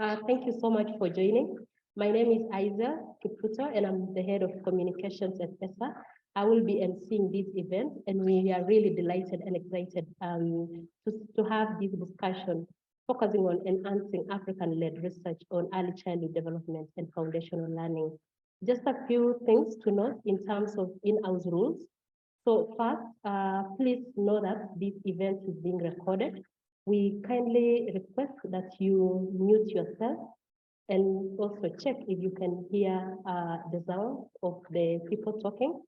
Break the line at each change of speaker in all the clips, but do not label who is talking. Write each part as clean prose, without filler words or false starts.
Thank you so much for joining. My name is Aiza Kiputo, and I'm the head of communications at ESA. I will be emceeing this event, and we are really delighted and excited to have this discussion focusing on enhancing African-led research on early childhood development and foundational learning. Just a few things to note in terms of in-house rules. So first, please know that this event is being recorded. We kindly request that you mute yourself and also check if you can hear the sound of the people talking.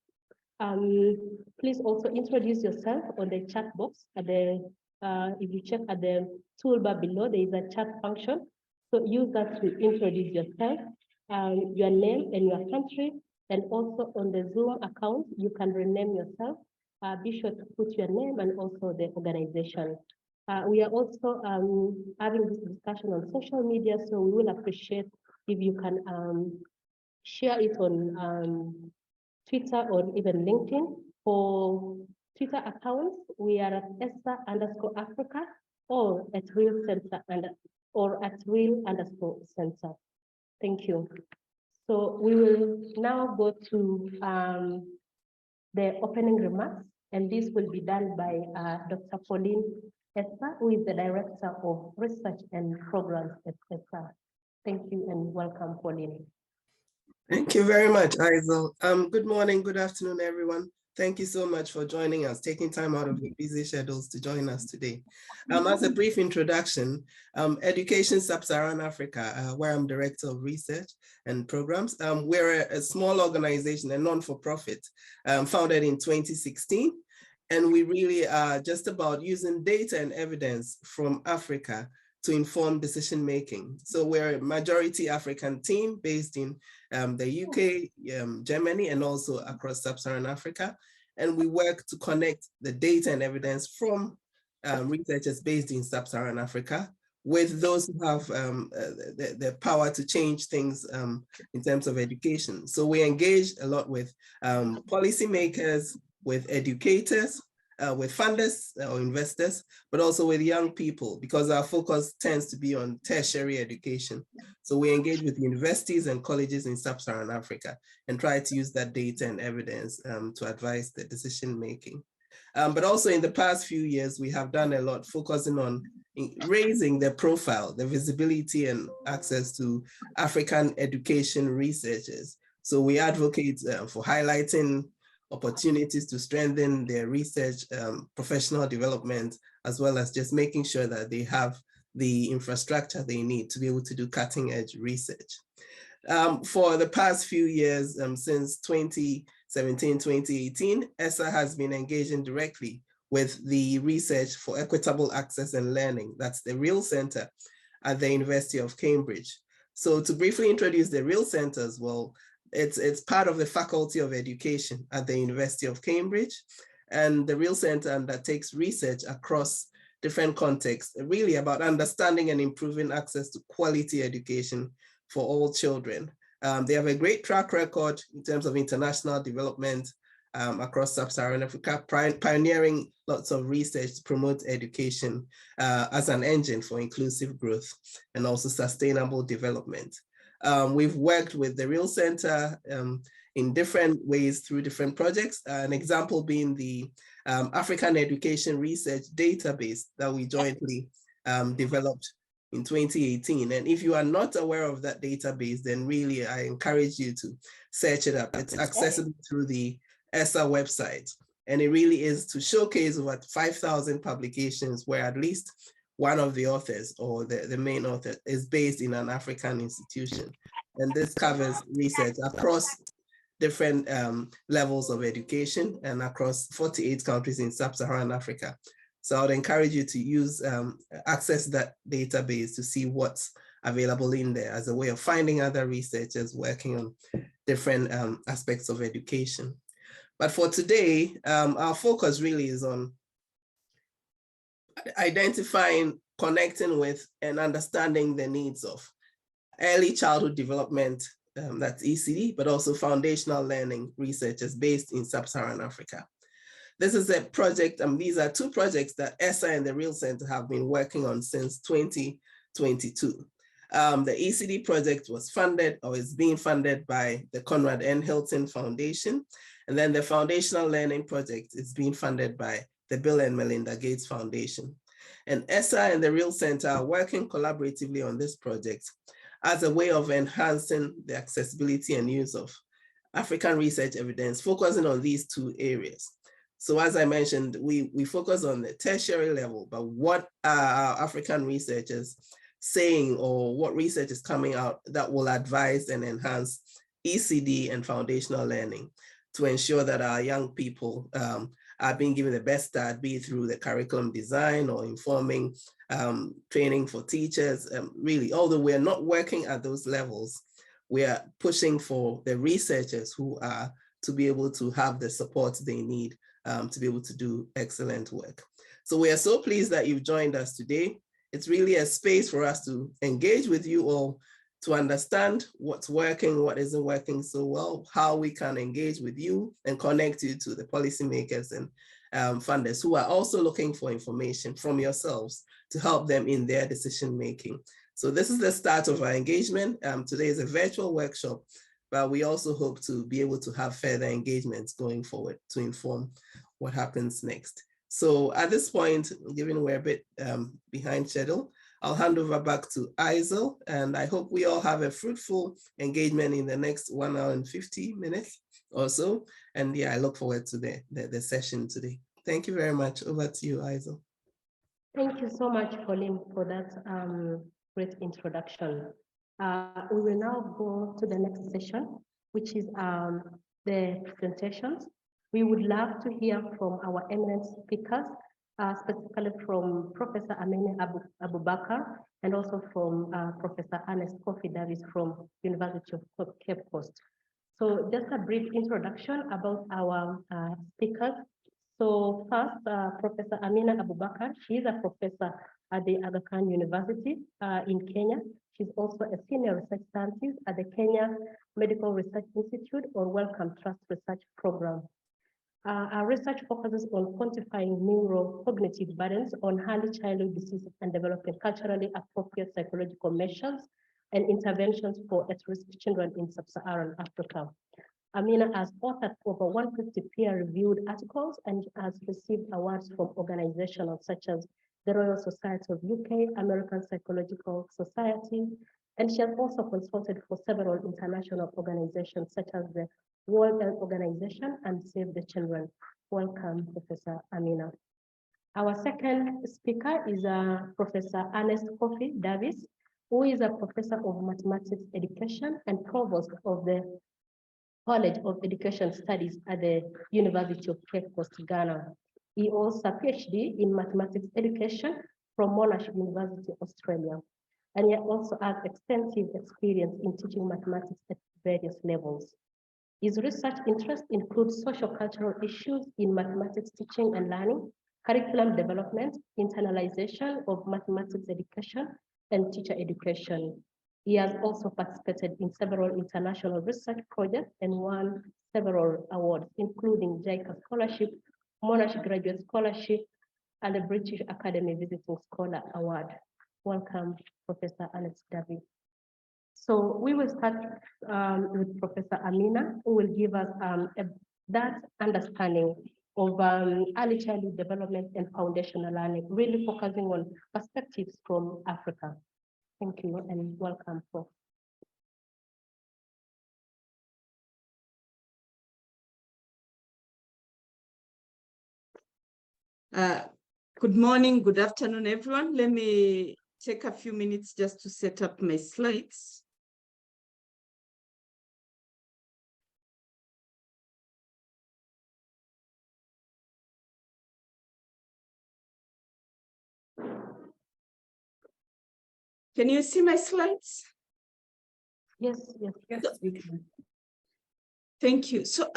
Please also introduce yourself on the chat box. If you check at the toolbar below, there is a chat function. So use that to introduce yourself, your name and your country. And also on the Zoom account, you can rename yourself. Be sure to put your name and also the organization. We are also having this discussion on social media, so we will appreciate if you can share it on Twitter or even LinkedIn. For Twitter accounts, we are at ESA_Africa or at Real Center or at Real_Center. Thank you. So we will now go to the opening remarks, and this will be done by Dr. Pauline Esther, who is the Director of Research and Programs at ESA. Thank you and welcome, Pauline.
Thank you very much, Aizal. Good morning, good afternoon, everyone. Thank you so much for joining us, taking time out of your busy schedules to join us today. As a brief introduction, Education Sub Saharan Africa, where I'm Director of Research and Programs. We're a small organization, a non-for-profit, founded in 2016. And we really are just about using data and evidence from Africa to inform decision-making. So we're a majority African team based in the UK, Germany, and also across Sub-Saharan Africa. And we work to connect the data and evidence from researchers based in Sub-Saharan Africa with those who have the power to change things in terms of education. So we engage a lot with policymakers, with educators, with funders or investors, but also with young people, because our focus tends to be on tertiary education. So we engage with universities and colleges in Sub-Saharan Africa and try to use that data and evidence to advise the decision making. But also in the past few years, we have done a lot focusing on raising the profile, the visibility and access to African education researchers. So we advocate for highlighting opportunities to strengthen their research, professional development, as well as just making sure that they have the infrastructure they need to be able to do cutting edge research. For the past few years, since 2017, 2018, ESA has been engaging directly with the Research for Equitable Access and Learning. That's the Real Center at the University of Cambridge. So to briefly introduce the Real Center as well, it's part of the Faculty of Education at the University of Cambridge, and the Real Center undertakes research across different contexts, really about understanding and improving access to quality education for all children. They have a great track record in terms of international development across Sub-Saharan Africa, pioneering lots of research to promote education as an engine for inclusive growth and also sustainable development. We've worked with the Real Center in different ways through different projects, an example being the African Education Research Database that we jointly developed in 2018. And if you are not aware of that database, then really I encourage you to search it up. It's accessible through the ESA website. And it really is to showcase over 5,000 publications where at least one of the authors or the main author is based in an African institution. And this covers research across different levels of education and across 48 countries in Sub-Saharan Africa. So I would encourage you to use, access that database to see what's available in there as a way of finding other researchers working on different aspects of education. But for today, our focus really is on identifying, connecting with, and understanding the needs of early childhood development, that's ECD, but also foundational learning researchers based in Sub-Saharan Africa. This is a project, these are two projects that ESA and the Real Center have been working on since 2022. The ECD project was funded or is being funded by the Conrad N. Hilton Foundation. And then the Foundational Learning Project is being funded by the Bill and Melinda Gates Foundation. And ESSA and the Real Center are working collaboratively on this project as a way of enhancing the accessibility and use of African research evidence, focusing on these two areas. So as I mentioned, we focus on the tertiary level, but what are our African researchers saying, or what research is coming out that will advise and enhance ECD and foundational learning to ensure that our young people are being given the best start, be it through the curriculum design or informing training for teachers. Really, although we're not working at those levels, we are pushing for the researchers who are to be able to have the support they need to be able to do excellent work. So we are so pleased that you've joined us today. It's really a space for us to engage with you all, to understand what's working, what isn't working so well, how we can engage with you and connect you to the policymakers and funders who are also looking for information from yourselves to help them in their decision making. So this is the start of our engagement. Today is a virtual workshop, but we also hope to be able to have further engagements going forward to inform what happens next. So at this point, given we're a bit behind schedule, I'll hand over back to Aizal, and I hope we all have a fruitful engagement in the next 1 hour and 50 minutes or so. And yeah, I look forward to the session today. Thank you very much. Over to you, Aizal.
Thank you so much, Pauline, for that great introduction. We will now go to the next session, which is the presentations. We would love to hear from our eminent speakers, specifically from Professor Amina Abubakar, and also from Professor Ernest Kofi Davis from University of Cape Coast. So just a brief introduction about our speakers. So first, Professor Amina Abubakar, she is a professor at the Aga Khan University in Kenya. She's also a senior research scientist at the Kenya Medical Research Institute or Wellcome Trust Research Program. Our research focuses on quantifying neurocognitive burdens on early childhood diseases and developing culturally appropriate psychological measures and interventions for at-risk children in Sub-Saharan Africa. Amina has authored over 150 peer-reviewed articles and has received awards from organizations such as the Royal Society of UK, American Psychological Society, and she has also consulted for several international organizations such as the World Health Organization and Save the Children. Welcome, Professor Amina. Our second speaker is Professor Ernest Kofi Davis, who is a professor of mathematics education and provost of the College of Education Studies at the University of Cape Coast, Ghana. He holds a PhD in mathematics education from Monash University, Australia. And he also has extensive experience in teaching mathematics at various levels. His research interests include socio-cultural issues in mathematics teaching and learning, curriculum development, internalization of mathematics education, and teacher education. He has also participated in several international research projects and won several awards, including JICA Scholarship, Monash Graduate Scholarship, and the British Academy Visiting Scholar Award. Welcome, Professor Ernest Davis. So we will start with Professor Amina, who will give us that understanding of early childhood development and foundational learning, really focusing on perspectives from Africa. Thank you and welcome, Prof.
Good morning, good afternoon, everyone. Let me take a few minutes just to set up my slides. Can you see my slides?
Yes, we can.
Thank you. So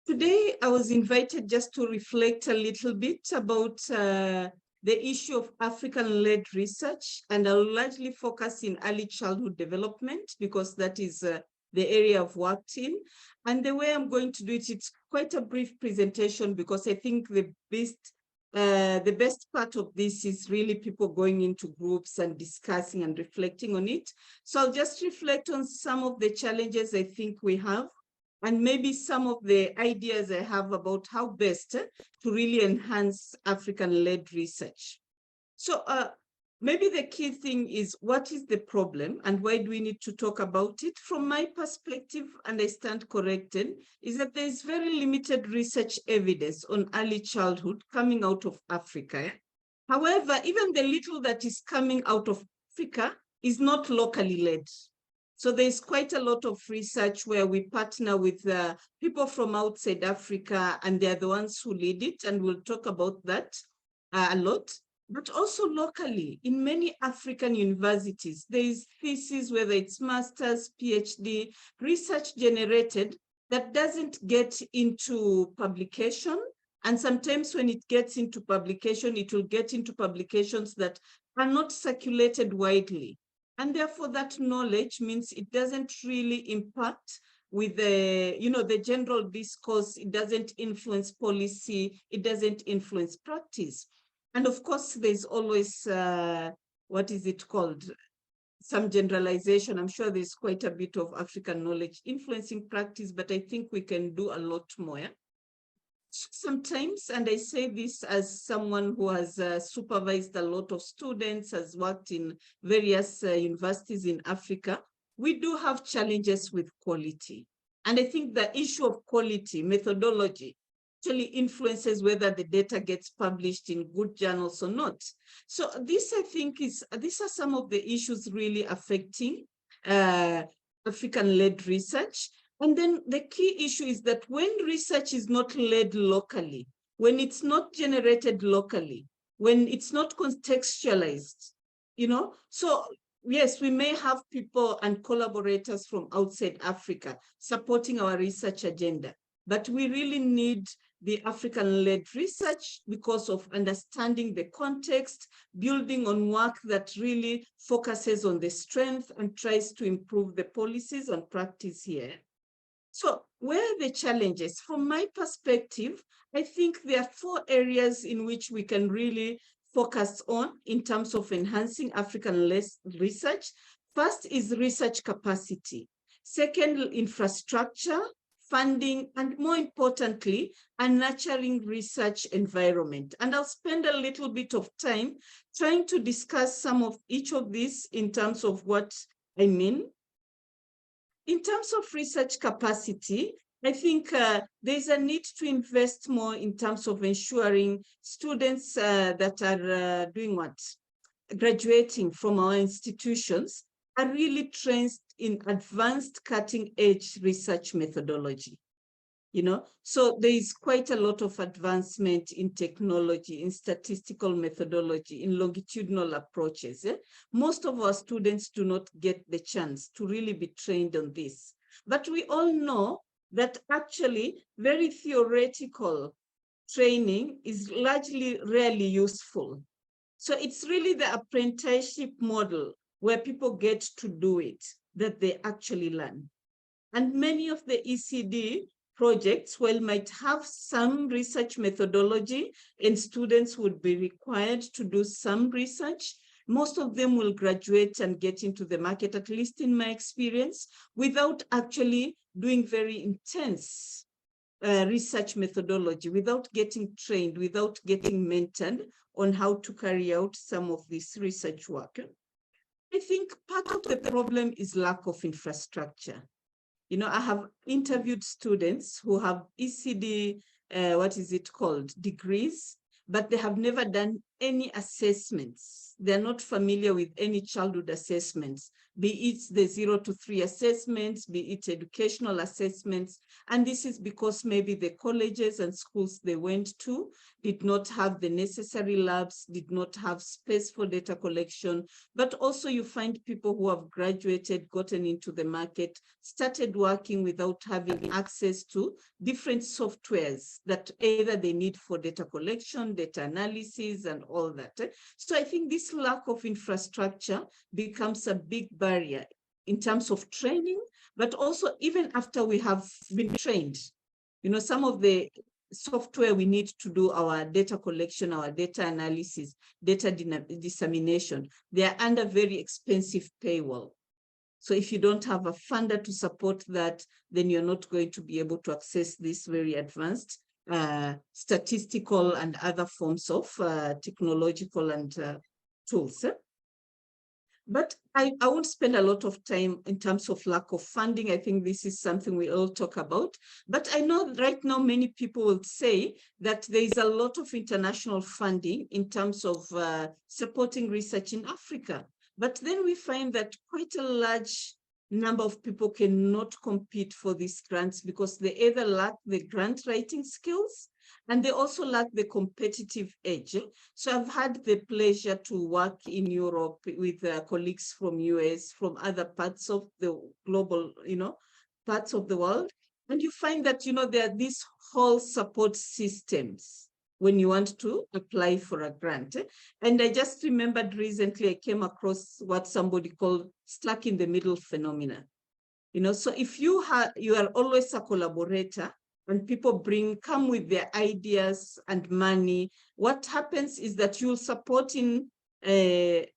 today I was invited just to reflect a little bit about the issue of African-led research, and I'll largely focus in early childhood development because that is the area I've worked in. And the way I'm going to do it, it's quite a brief presentation because I think the best the best part of this is really people going into groups and discussing and reflecting on it. So I'll just reflect on some of the challenges I think we have, and maybe some of the ideas I have about how best to really enhance African-led research. So maybe the key thing is, what is the problem and why do we need to talk about it? From my perspective, and I stand corrected, is that there is very limited research evidence on early childhood coming out of Africa. However, even the little that is coming out of Africa is not locally led. So there's quite a lot of research where we partner with people from outside Africa, and they're the ones who lead it, and we'll talk about that a lot. But also locally, in many African universities, there is thesis, whether it's master's, PhD, research generated that doesn't get into publication. And sometimes when it gets into publication, it will get into publications that are not circulated widely. And therefore that knowledge means it doesn't really impact with the, the general discourse. It doesn't influence policy. It doesn't influence practice. And of course, there's always, what is it called? Some generalization. I'm sure there's quite a bit of African knowledge influencing practice, but I think we can do a lot more. Yeah? Sometimes, and I say this as someone who has supervised a lot of students, has worked in various universities in Africa, we do have challenges with quality. And I think the issue of quality, methodology, actually influences whether the data gets published in good journals or not. So this, I think, these are some of the issues really affecting African-led research. And then the key issue is that when research is not led locally, when it's not generated locally, when it's not contextualized, so yes, we may have people and collaborators from outside Africa supporting our research agenda, but we really need the African-led research because of understanding the context, building on work that really focuses on the strength and tries to improve the policies and practice here. So where are the challenges? From my perspective, I think there are 4 areas in which we can really focus on in terms of enhancing African-led research. First is research capacity. Second, infrastructure, funding, and more importantly, a nurturing research environment. And I'll spend a little bit of time trying to discuss some of each of these in terms of what I mean. In terms of research capacity, I think there's a need to invest more in terms of ensuring students that are doing what? Graduating from our institutions are really trained in advanced cutting-edge research methodology. So there is quite a lot of advancement in technology, in statistical methodology, in longitudinal approaches. Most of our students do not get the chance to really be trained on this. But we all know that actually very theoretical training is largely rarely useful. So it's really the apprenticeship model where people get to do it that they actually learn. And many of the ECD projects, while might have some research methodology and students would be required to do some research, most of them will graduate and get into the market, at least in my experience, without actually doing very intense research methodology, without getting trained, without getting mentored on how to carry out some of this research work. I think part of the problem is lack of infrastructure. I have interviewed students who have ECD, degrees, but they have never done any assessments. They're not familiar with any childhood assessments, be it the 0 to 3 assessments, be it educational assessments. And this is because maybe the colleges and schools they went to did not have the necessary labs, did not have space for data collection. But also you find people who have graduated, gotten into the market, started working without having access to different softwares that either they need for data collection, data analysis, and all that. So I think this lack of infrastructure becomes a big barrier in terms of training, but also even after we have been trained. Some of the software we need to do our data collection, our data analysis, data dissemination, they are under very expensive paywall. So if you don't have a funder to support that, then you're not going to be able to access this very advanced statistical and other forms of technological and tools. But I won't spend a lot of time in terms of lack of funding. I think this is something we all talk about. But I know right now many people will say that there is a lot of international funding in terms of supporting research in Africa. But then we find that quite a large number of people cannot compete for these grants because they either lack the grant writing skills and they also lack the competitive edge. So I've had the pleasure to work in Europe with colleagues from US, from other parts of the global, parts of the world. And you find that, there are these whole support systems when you want to apply for a grant. And I just remembered recently I came across what somebody called stuck in the middle phenomena. So if you are always a collaborator and people come with their ideas and money, what happens is that you'll support in, doing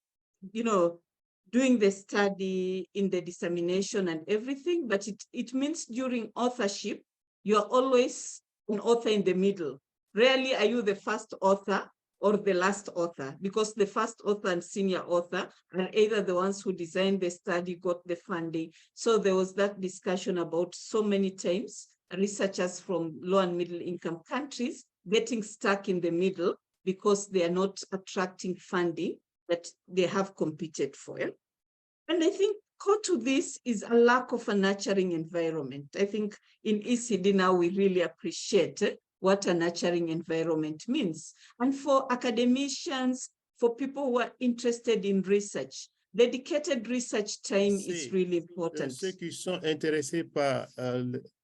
the study, in the dissemination and everything, but it means during authorship, you're always an author in the middle. Rarely are you the first author or the last author, because the first author and senior author are either the ones who designed the study, got the funding. So there was that discussion about so many times researchers from low and middle income countries getting stuck in the middle because they are not attracting funding that they have competed for. And I think core to this is a lack of a nurturing environment. I think in ECD now we really appreciate what a nurturing environment means. And for academicians, for people who are interested in research, dedicated research time is really important.
Ceux qui sont intéressés par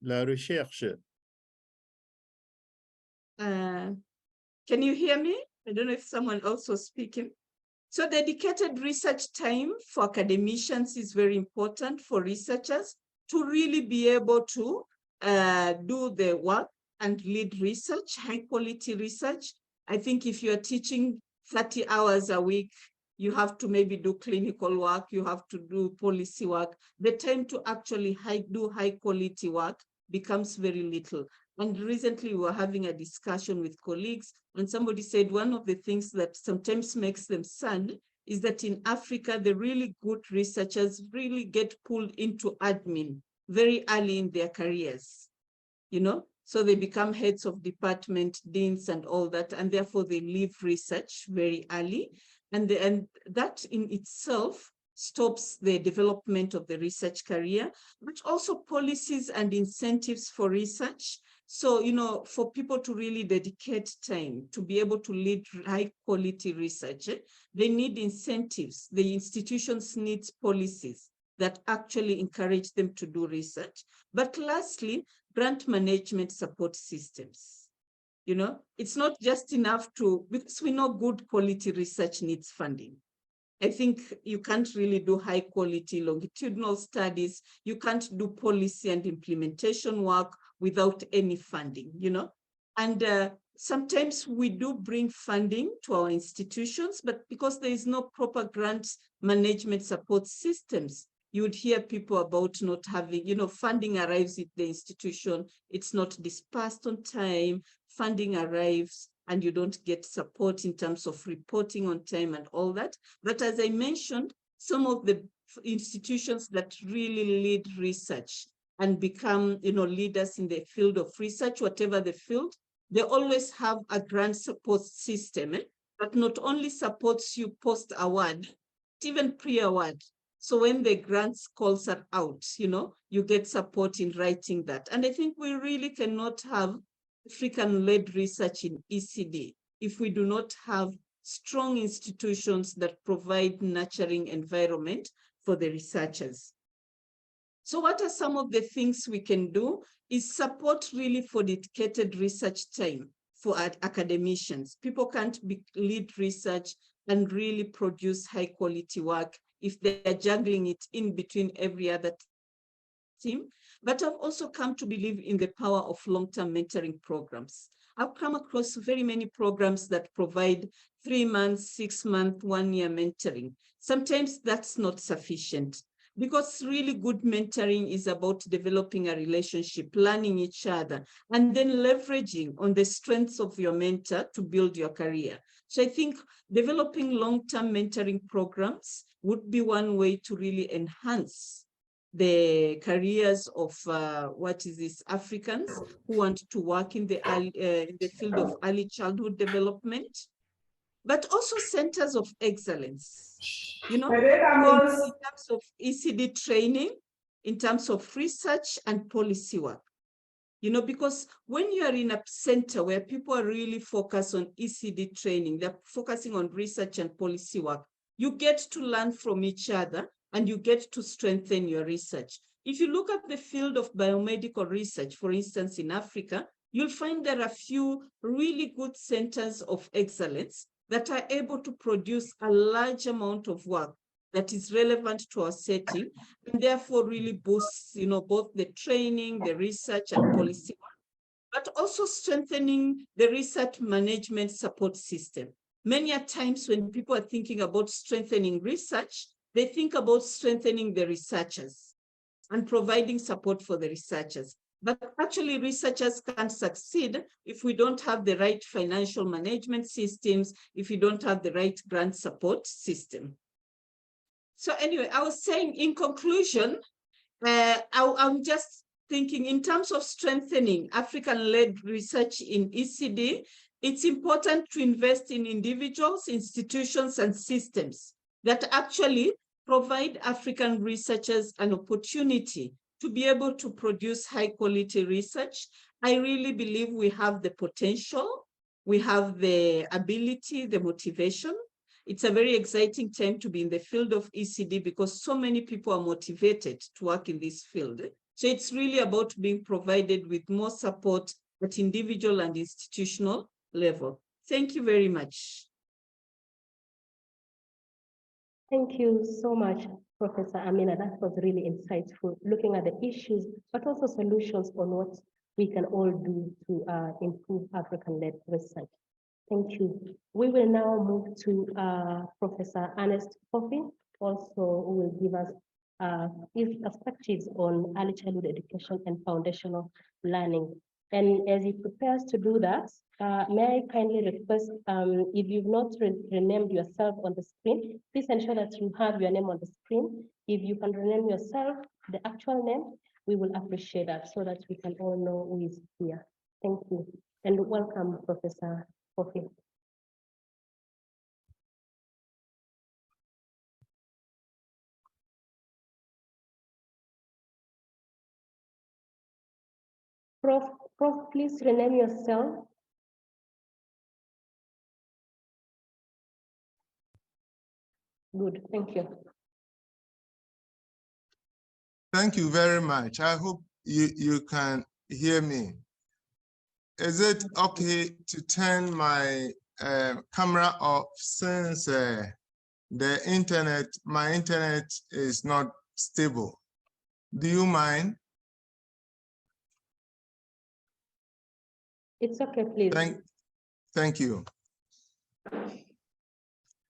la recherche.
Can you hear me? I don't know if someone else was speaking. So dedicated research time for academicians is very important for researchers to really be able to do the work and lead research, high quality research. I think if you're teaching 30 hours a week, you have to maybe do clinical work, you have to do policy work. The time to actually do high quality work becomes very little. And recently we were having a discussion with colleagues and somebody said one of the things that sometimes makes them sad is that in Africa, the really good researchers really get pulled into admin very early in their careers, So they become heads of department, deans and all that, and therefore they leave research very early. And that in itself stops the development of the research career, but also policies and incentives for research. So, for people to really dedicate time to be able to lead high quality research, they need incentives. The institutions need policies that actually encourage them to do research. But lastly, grant management support systems. It's not just enough because we know good quality research needs funding. I think you can't really do high quality longitudinal studies. You can't do policy and implementation work without any funding, And sometimes we do bring funding to our institutions, but because there is no proper grant management support systems, you would hear people about not having, funding arrives at the institution, it's not dispersed on time, funding arrives, and you don't get support in terms of reporting on time and all that. But as I mentioned, some of the institutions that really lead research and become, leaders in the field of research, whatever the field, they always have a grant support system that not only supports you post-award, even pre-award. So when the grants calls are out, you get support in writing that. And I think we really cannot have African-led research in ECD if we do not have strong institutions that provide nurturing environment for the researchers. So what are some of the things we can do is support really for dedicated research time for academicians. People can't lead research and really produce high quality work if they're juggling it in between every other team. But I've also come to believe in the power of long-term mentoring programs. I've come across very many programs that provide 3 months, 6 month, 1 year mentoring. Sometimes that's not sufficient, because really good mentoring is about developing a relationship, learning each other, and then leveraging on the strengths of your mentor to build your career. So I think developing long-term mentoring programs would be one way to really enhance the careers of Africans who want to work in the field of early childhood development, but also centers of excellence, you know, in terms of ECD training, in terms of research and policy work. You know, because when you are in a center where people are really focused on ECD training, they're focusing on research and policy work, you get to learn from each other and you get to strengthen your research. If you look at the field of biomedical research, for instance, in Africa, you'll find there are a few really good centers of excellence that are able to produce a large amount of work that is relevant to our setting, and therefore really boosts, you know, both the training, the research and policy work, but also strengthening the research management support system. Many a times when people are thinking about strengthening research, they think about strengthening the researchers and providing support for the researchers. But actually researchers can't succeed if we don't have the right financial management systems, if we don't have the right grant support system. So anyway, I was saying in conclusion, I'm just thinking in terms of strengthening African-led research in ECD, it's important to invest in individuals, institutions, and systems that actually provide African researchers an opportunity to be able to produce high-quality research. I really believe we have the potential, we have the ability, the motivation. It's a very exciting time to be in the field of ECD because so many people are motivated to work in this field. So it's really about being provided with more support at individual and institutional level. Thank you very much.
Thank you so much, Professor Amina. That was really insightful, looking at the issues, but also solutions on what we can all do to improve African-led research. Thank you. We will now move to Professor Ernest Kofi, also who will give us his perspectives on early childhood education and foundational learning. And as he prepares to do that, may I kindly request, if you've not renamed yourself on the screen, please ensure that you have your name on the screen. If you can rename yourself, the actual name, we will appreciate that so that we can all know who is here. Thank you. And welcome, Professor Kofi. Prof, please rename yourself. Good, thank you.
Thank you very much. I hope you can hear me. Is it okay to turn my camera off since my internet is not stable? Do you mind?
It's okay, please.
Thank you.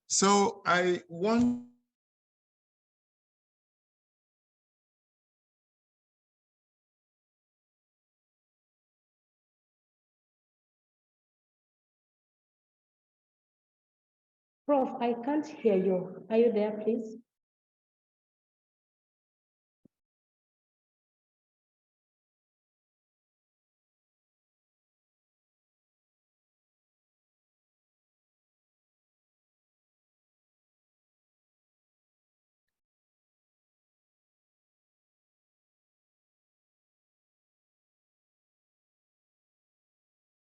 So I want
Prof, I can't hear you. Are you there, please?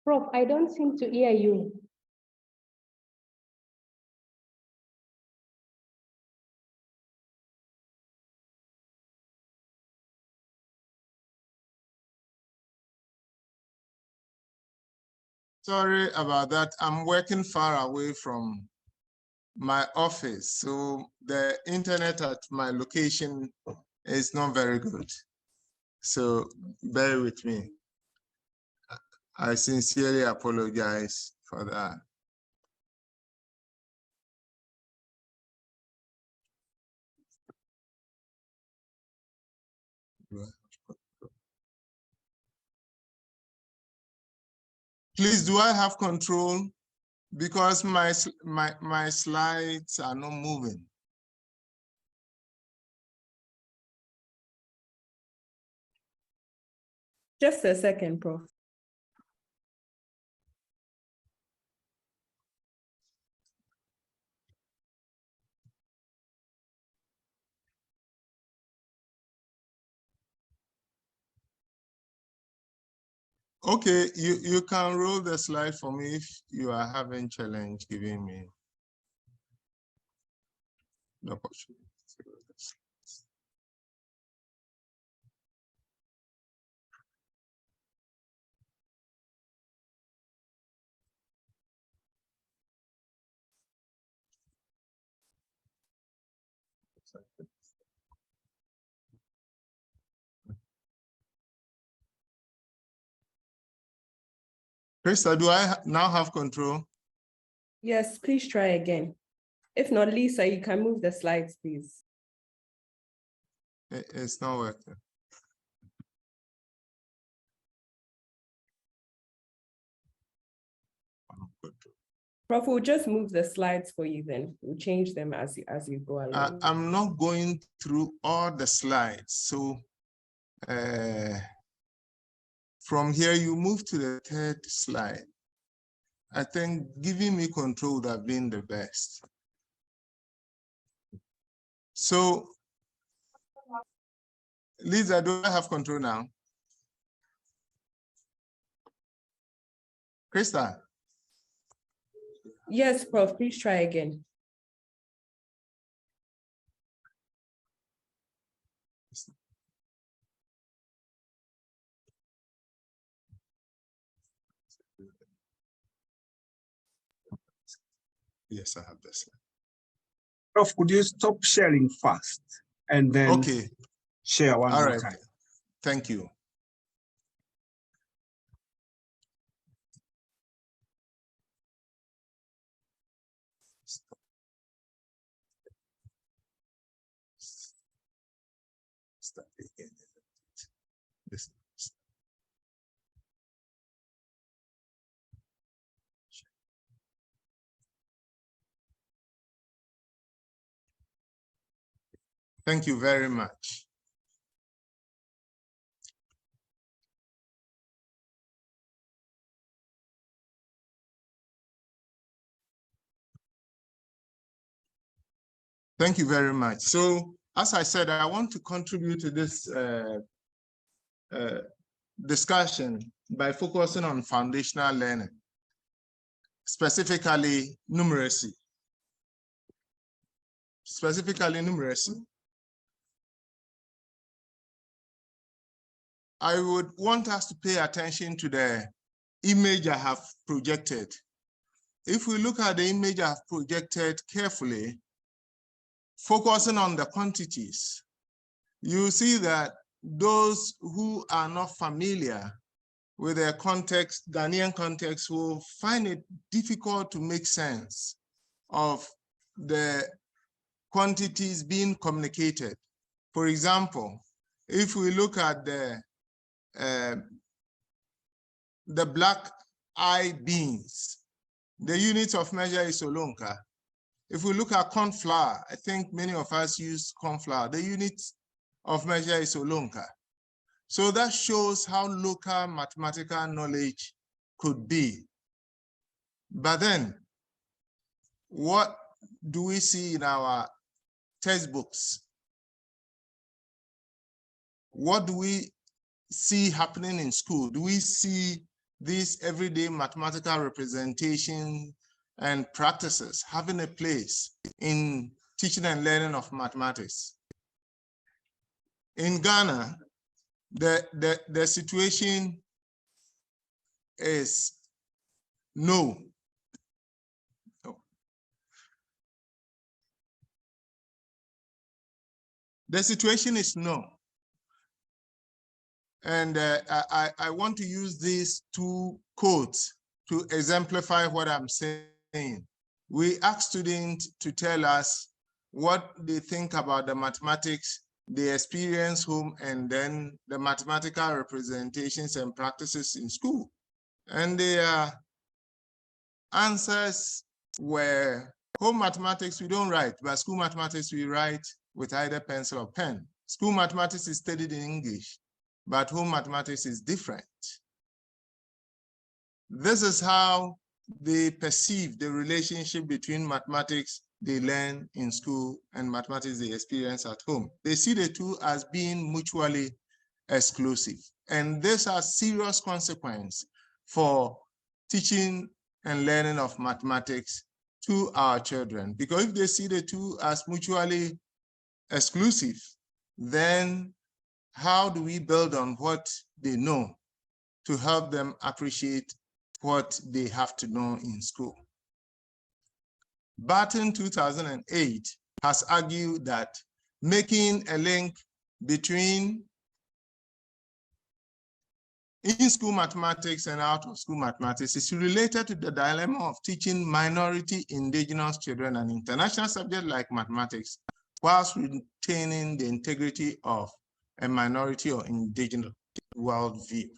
Prof, I don't seem to hear you.
Sorry about that. I'm working far away from my office, so the internet at my location is not very good. So bear with me. I sincerely apologize for that. Please, do I have control? Because my slides are not moving.
Just a second, Prof.
Okay, you can roll the slide for me if you are having challenge giving me the opportunity. Krista, do I now have control?
Yes, please try again. If not, Lisa, you can move the slides, please.
It's not working.
Prof, we'll just move the slides for you then. We'll change them as you go along.
I'm not going through all the slides. So from here, you move to the third slide. I think giving me control would have been the best. So, Lisa, do I have control now? Krista?
Yes, Prof, please try again.
Yes, I have this.
Prof, could you stop sharing first and then
Okay.
share one
All
more
right.
time?
Thank you. Start again. This. Thank you very much. Thank you very much. So, as I said, I want to contribute to this discussion by focusing on foundational learning, specifically numeracy. I would want us to pay attention to the image I have projected. If we look at the image I have projected carefully, focusing on the quantities, you see that those who are not familiar with their context, Ghanaian context, will find it difficult to make sense of the quantities being communicated. For example, if we look at the black eye beans, the unit of measure is Olonka. If we look at corn flour, I think many of us use corn flour. The unit of measure is Olonka. So that shows how local mathematical knowledge could be. But then, what do we see in our textbooks? What do we see happening in school? Do we see these everyday mathematical representation and practices having a place in teaching and learning of mathematics? In Ghana, the situation is no. The situation is no. And I want to use these two quotes to exemplify what I'm saying. We ask students to tell us what they think about the mathematics they experience home and then the mathematical representations and practices in school. And their answers were, home mathematics we don't write, but school mathematics we write with either pencil or pen. School mathematics is studied in English, but home mathematics is different. This is how they perceive the relationship between mathematics they learn in school and mathematics they experience at home. They see the two as being mutually exclusive. And this has serious consequence for teaching and learning of mathematics to our children. Because if they see the two as mutually exclusive, then how do we build on what they know to help them appreciate what they have to know in school? Barton 2008 has argued that making a link between in-school mathematics and out-of-school mathematics is related to the dilemma of teaching minority indigenous children an international subject like mathematics whilst retaining the integrity of a minority or indigenous worldview.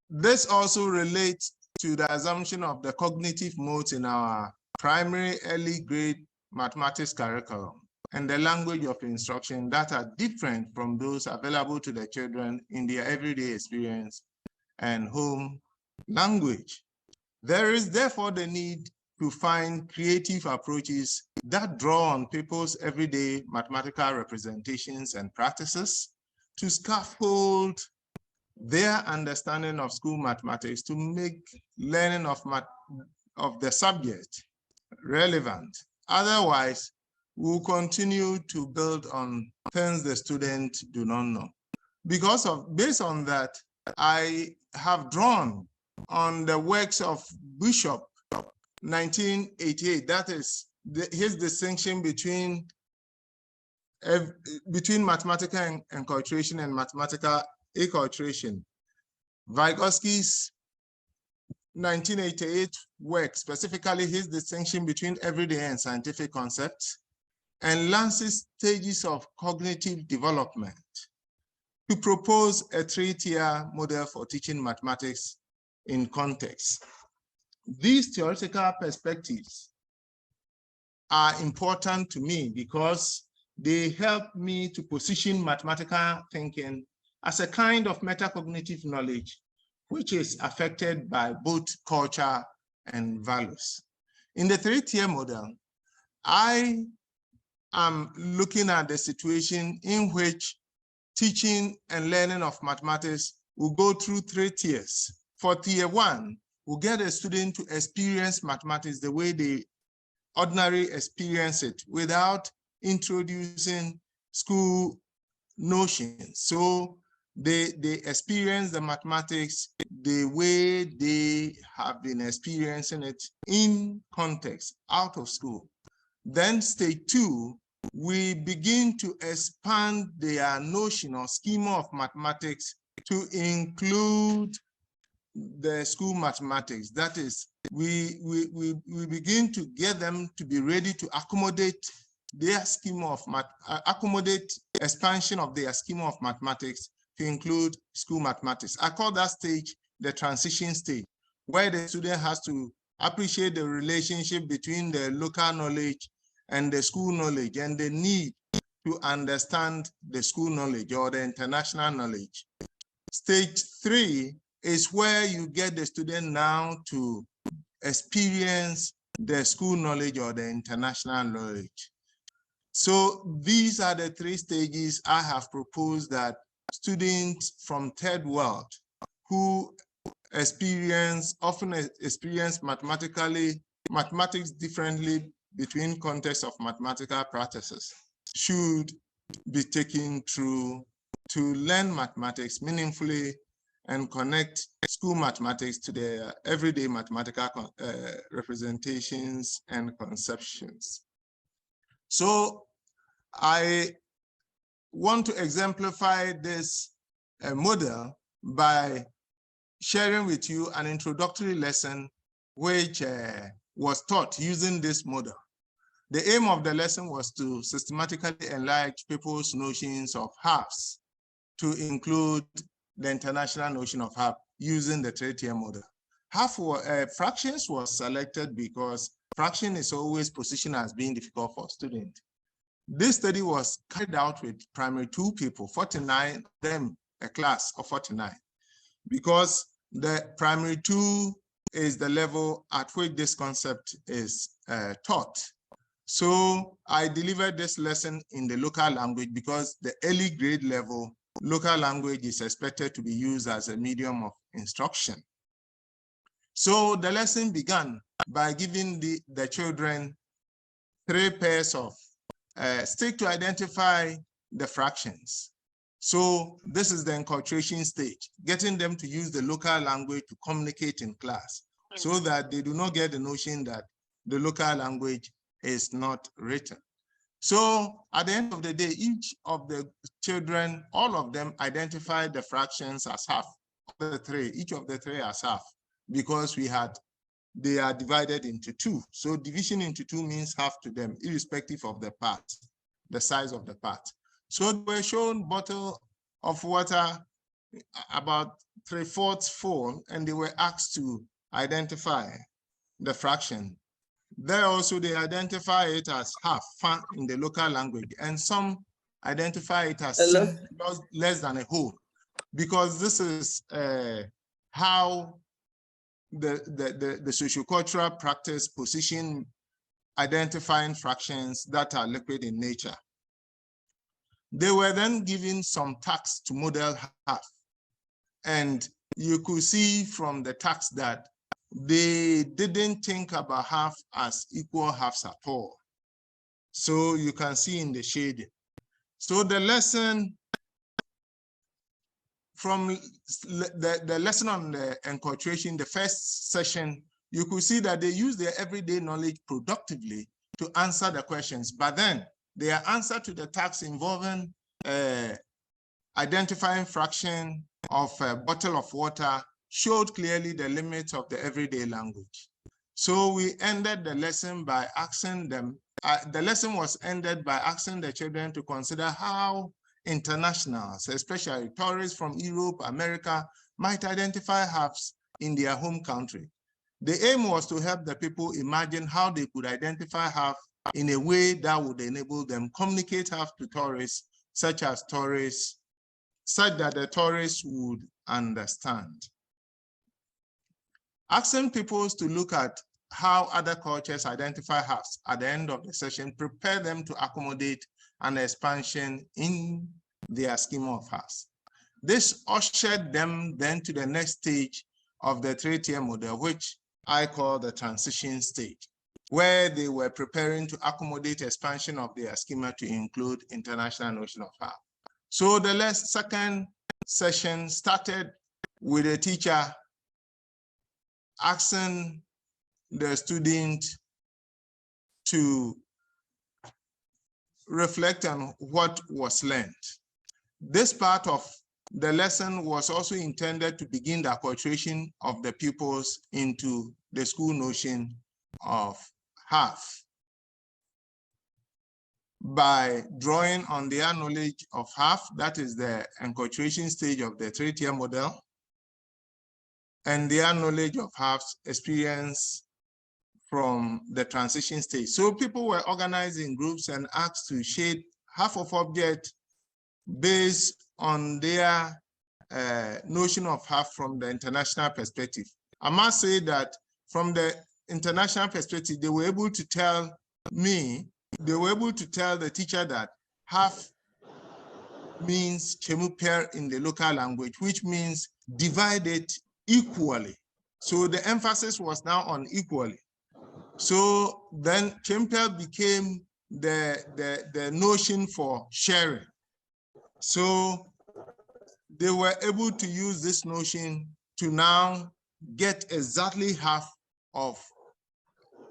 This also relates to the assumption of the cognitive modes in our primary early grade mathematics curriculum and the language of instruction that are different from those available to the children in their everyday experience and home language. There is therefore the need to find creative approaches that draw on people's everyday mathematical representations and practices to scaffold their understanding of school mathematics to make learning of the subject relevant. Otherwise, we'll continue to build on things the students do not know. Based on that, I have drawn on the works of Bishop, 1988. That is his distinction between mathematical enculturation and mathematical acculturation. Vygotsky's 1988 work, specifically his distinction between everyday and scientific concepts, and Lance's stages of cognitive development, to propose a 3-tier model for teaching mathematics in context. These theoretical perspectives are important to me because they help me to position mathematical thinking as a kind of metacognitive knowledge which is affected by both culture and values. In the 3-tier model, I am looking at the situation in which teaching and learning of mathematics will go through 3 tiers. For tier 1, we'll get a student to experience mathematics the way they ordinarily experience it without introducing school notions. So they experience the mathematics the way they have been experiencing it in context, out of school. Then stage 2, we begin to expand their notion or schema of mathematics to include the school mathematics. That is, we begin to get them to be ready to accommodate their schema of accommodate expansion of their schema of mathematics to include school mathematics. I call that stage the transition stage, where the student has to appreciate the relationship between the local knowledge and the school knowledge and the need to understand the school knowledge or the international knowledge. Stage 3 is where you get the student now to experience the school knowledge or the international knowledge. So these are the 3 stages I have proposed that students from third world who often experience mathematics differently between contexts of mathematical practices should be taken through to learn mathematics meaningfully and connect school mathematics to their everyday mathematical representations and conceptions. So I want to exemplify this model by sharing with you an introductory lesson which was taught using this model. The aim of the lesson was to systematically enlarge people's notions of halves to include the international notion of half using the 3-tier model. Fractions was selected because fraction is always positioned as being difficult for students. This study was carried out with primary 2 people, 49, them a class of 49, because the primary 2 is the level at which this concept is taught. So I delivered this lesson in the local language because the early grade level local language is expected to be used as a medium of instruction. So the lesson began by giving the children 3 pairs of sticks to identify the fractions. So this is the enculturation stage, getting them to use the local language to communicate in class so that they do not get the notion that the local language is not written. So at the end of the day, each of the children, all of them identified the fractions as half, each of the 3 as half, because they are divided into 2. So division into 2 means half to them, irrespective of the part, the size of the part. So they were shown bottle of water about 3/4 full, and they were asked to identify the fraction. There also they identify it as half in the local language, and some identify it as less than a whole, because this is how the sociocultural practice position identifying fractions that are liquid in nature. They were then given some tasks to model half, and you could see from the tasks that they didn't think about half as equal halves at all. So you can see in the shading. So the lesson from the lesson on the enculturation, the first session, you could see that they use their everyday knowledge productively to answer the questions, but then their answer to the tasks involving identifying fraction of a bottle of water showed clearly the limits of the everyday language. So we ended the lesson by asking them, the lesson was ended by asking the children to consider how internationals, especially tourists from Europe, America, might identify halves in their home country. The aim was to help the people imagine how they could identify half in a way that would enable them communicate half to tourists, such that the tourists would understand. Asking people to look at how other cultures identify halves at the end of the session prepare them to accommodate an expansion in their schema of halves. This ushered them then to the next stage of the 3-tier model, which I call the transition stage, where they were preparing to accommodate expansion of their schema to include international notion of half. So the second session started with a teacher asking the student to reflect on what was learned. This part of the lesson was also intended to begin the acculturation of the pupils into the school notion of half by drawing on their knowledge of half, that is the enculturation stage of the 3-tier model, and their knowledge of halves experience from the transition stage. So people were organized in groups and asked to shade half of object based on their notion of half from the international perspective. I must say that from the international perspective, they were able to tell me, they were able to tell the teacher that half means chemuper in the local language, which means divide it equally. So the emphasis was now on equally. So then chemuper became the notion for sharing. So they were able to use this notion to now get exactly half of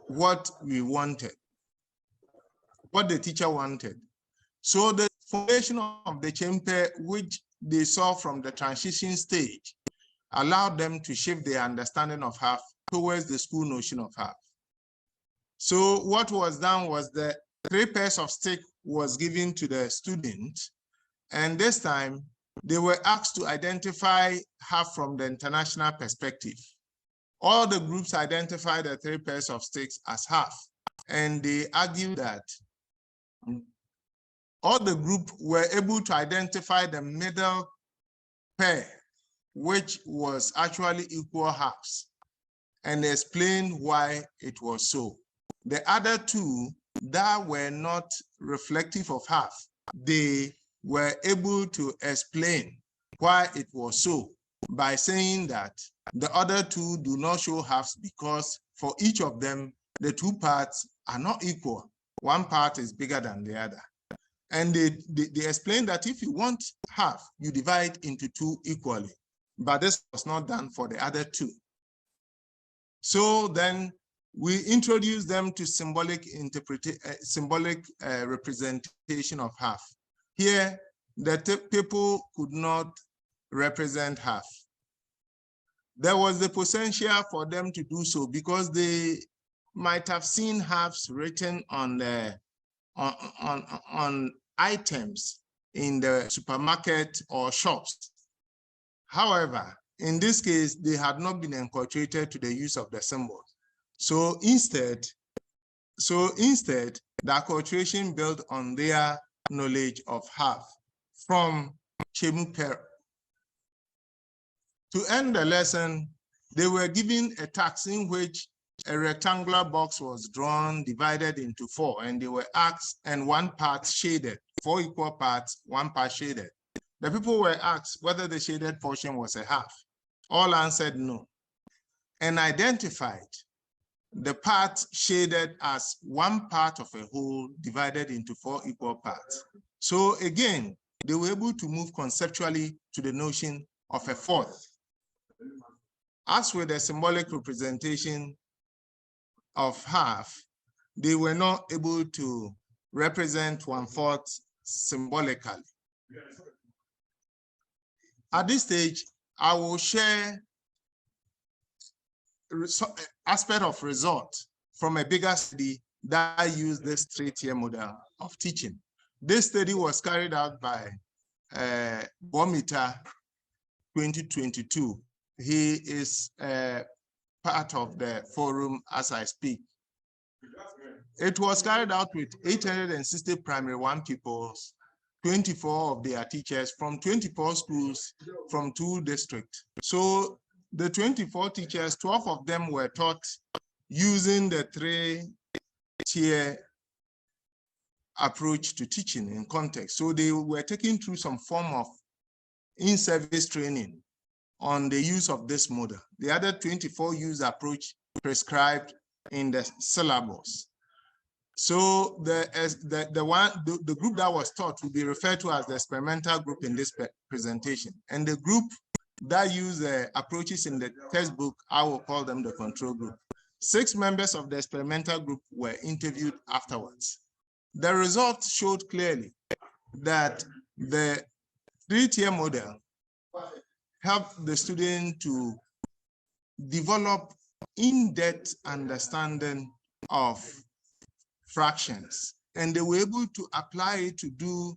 what we wanted, what the teacher wanted. So the formation of the chemuper, which they saw from the transition stage, allowed them to shift their understanding of half towards the school notion of half. So what was done was that 3 pairs of stick was given to the student, and this time they were asked to identify half from the international perspective. All the groups identified the 3 pairs of sticks as half, and they argued that all the group were able to identify the middle pair, which was actually equal halves, and explained why it was so. The other 2 that were not reflective of half, they were able to explain why it was so by saying that the other 2 do not show halves because for each of them, the 2 parts are not equal. One part is bigger than the other. And they explained that if you want half, you divide into 2 equally. But this was not done for the other 2. So then we introduced them to symbolic representation of half. Here, the people could not represent half. There was the potential for them to do so because they might have seen halves written on the on items in the supermarket or shops. However, in this case, they had not been inculcated to the use of the symbol. So instead, the acculturation built on their knowledge of half from Chemu Pero. To end the lesson, they were given a task in which a rectangular box was drawn, divided into 4, and they were asked, and 1 part shaded, 4 equal parts, 1 part shaded. The people were asked whether the shaded portion was a half. All answered no, and identified the part shaded as 1 part of a whole divided into 4 equal parts. So again, they were able to move conceptually to the notion of a 4th. As with the symbolic representation of half, they were not able to represent 1/4 symbolically. At this stage, I will share aspect of result from a bigger study that used this 3-tier model of teaching. This study was carried out by Bomita 2022. He is part of the forum as I speak. It was carried out with 860 primary 1 pupils, 24 of their teachers from 24 schools from 2 districts. So the 24 teachers, 12 of them were taught using the 3-tier approach to teaching in context. So they were taken through some form of in-service training on the use of this model. The other 24 use approach prescribed in the syllabus. So the group that was taught will be referred to as the experimental group in this presentation. And the group that use approaches in the textbook, I will call them the control group. 6 members of the experimental group were interviewed afterwards. The results showed clearly that the 3-tier model helped the student to develop in-depth understanding of fractions, and they were able to apply it to do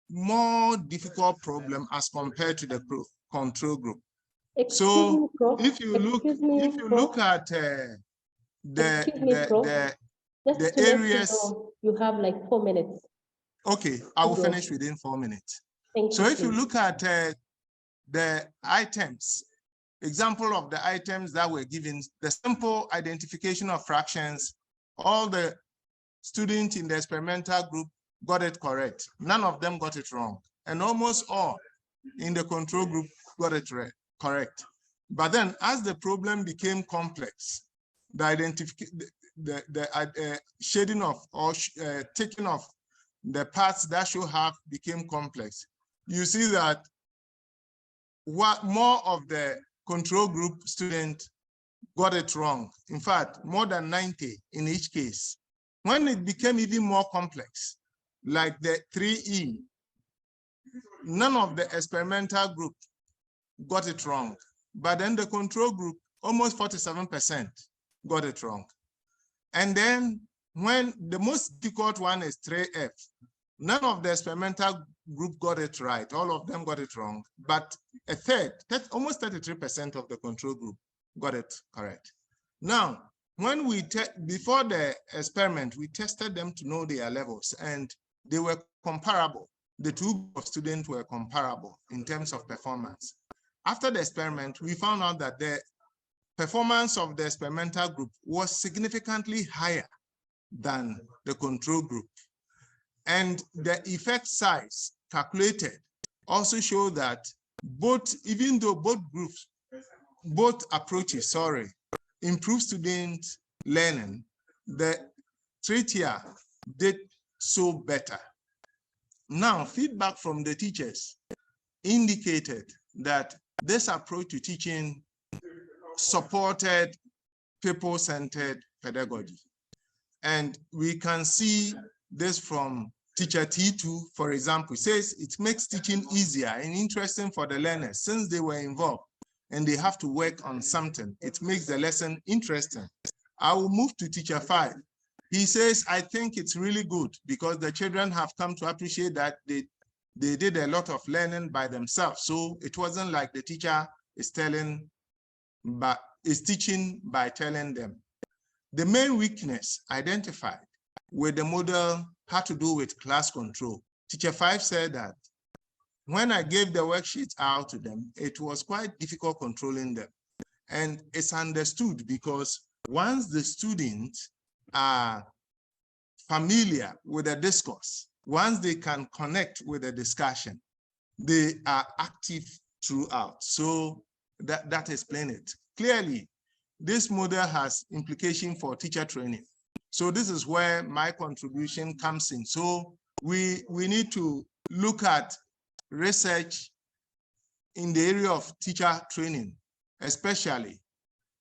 more difficult problem as compared to the control group. So if you look at the areas,
you have like 4 minutes.
Okay, I will finish within 4 minutes. So if you look at the items, example of the items that were given, the simple identification of fractions, all the students in the experimental group got it correct. None of them got it wrong. And almost all in the control group got it correct. But then as the problem became complex, the identification, the shading of or taking of the parts that should have became complex. You see that what more of the control group student got it wrong. In fact, more than 90 in each case. When it became even more complex, like the 3E, none of the experimental group got it wrong. but then the control group, almost 47% got it wrong. And then when the most difficult one is 3F, none of the experimental group got it right. All of them got it wrong, but a third, almost 33% of the control group got it correct. Now, when we before the experiment, we tested them to know their levels, and they were comparable. The two groups of students were comparable in terms of performance. After the experiment, we found out that the performance of the experimental group was significantly higher than the control group. And the effect size calculated also showed that even though both approaches, improve student learning, the three-tier did so better. Now, feedback from the teachers indicated that this approach to teaching supported people-centered pedagogy. And we can see this from teacher T2, for example, says it makes teaching easier and interesting for the learners since they were involved and they have to work on something. It makes the lesson interesting. I will move to teacher 5. He says, I think it's really good because the children have come to appreciate that they did a lot of learning by themselves. So it wasn't like the teacher is teaching by telling them. The main weakness identified with the model had to do with class control. Teacher 5 said that when I gave the worksheets out to them, it was quite difficult controlling them. And it's understood because once the students are familiar with the discourse, once they can connect with the discussion, they are active throughout. So that explains it. Clearly, this model has implication for teacher training. So this is where my contribution comes in. So we need to look at research in the area of teacher training, especially.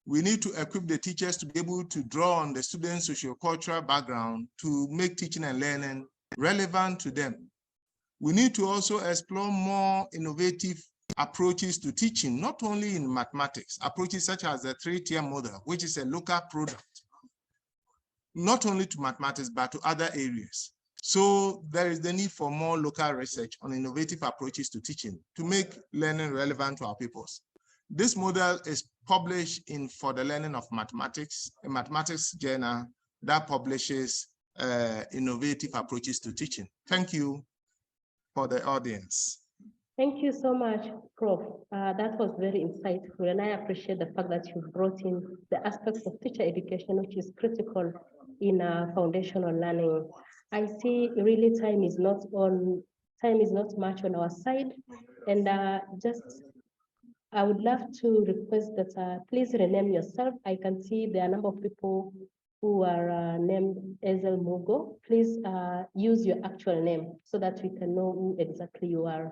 We need to equip the teachers to be able to draw on the students' sociocultural background to make teaching and learning relevant to them. We need to also explore more innovative approaches to teaching, not only in mathematics, approaches such as the three-tier model, which is a local product, not only to mathematics, but to other areas. So there is the need for more local research on innovative approaches to teaching to make learning relevant to our pupils. This model is published For the Learning of Mathematics, a mathematics journal that publishes innovative approaches to teaching. Thank you for the audience.
Thank you so much, Prof. That was very insightful, and I appreciate the fact that you brought in the aspects of teacher education, which is critical in foundational learning. I see really time is not much on our side, and I would love to request that please rename yourself. I can see there are a number of people who are named Ezel Mugo. Please use your actual name so that we can know who exactly you are.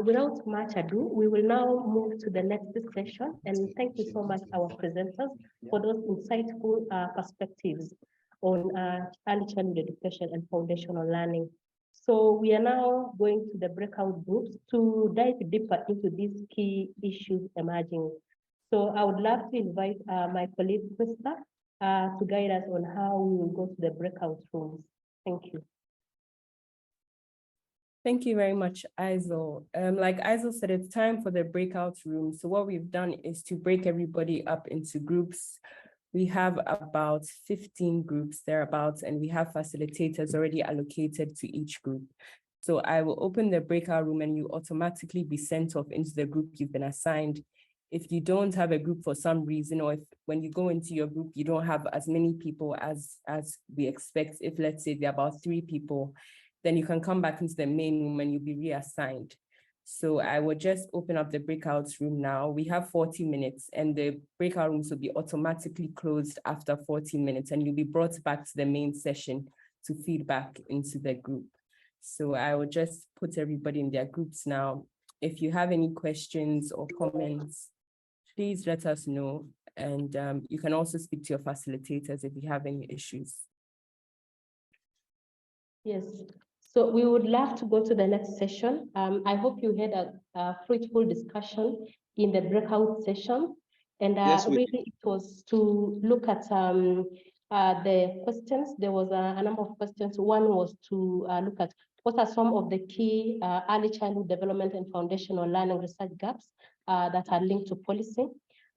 Without much ado, we will now move to the next session. And thank you so much, our presenters, for those insightful perspectives on early childhood education and foundational learning. So we are now going to the breakout groups to dive deeper into these key issues emerging. So I would love to invite my colleague, Krista, to guide us on how we will go to the breakout rooms. Thank you.
Thank you very much, Aizal. Like Aizal said, it's time for the breakout room. So what we've done is to break everybody up into groups. We have about 15 groups thereabouts, and we have facilitators already allocated to each group. So I will open the breakout room and you automatically be sent off into the group you've been assigned. If you don't have a group for some reason, or if when you go into your group, you don't have as many people as we expect, if let's say there are about 3 people, then you can come back into the main room and you'll be reassigned. So I will just open up the breakout room now. We have 40 minutes and the breakout rooms will be automatically closed after 40 minutes and you'll be brought back to the main session to feed back into the group. So I will just put everybody in their groups now. If you have any questions or comments, please let us know. And you can also speak to your facilitators if you have any issues.
Yes. So we would love to go to the next session. I hope you had a fruitful discussion in the breakout session. And
Yes, we
really it was to look at the questions. There was a number of questions. One was to look at what are some of the key early childhood development and foundational learning research gaps that are linked to policy.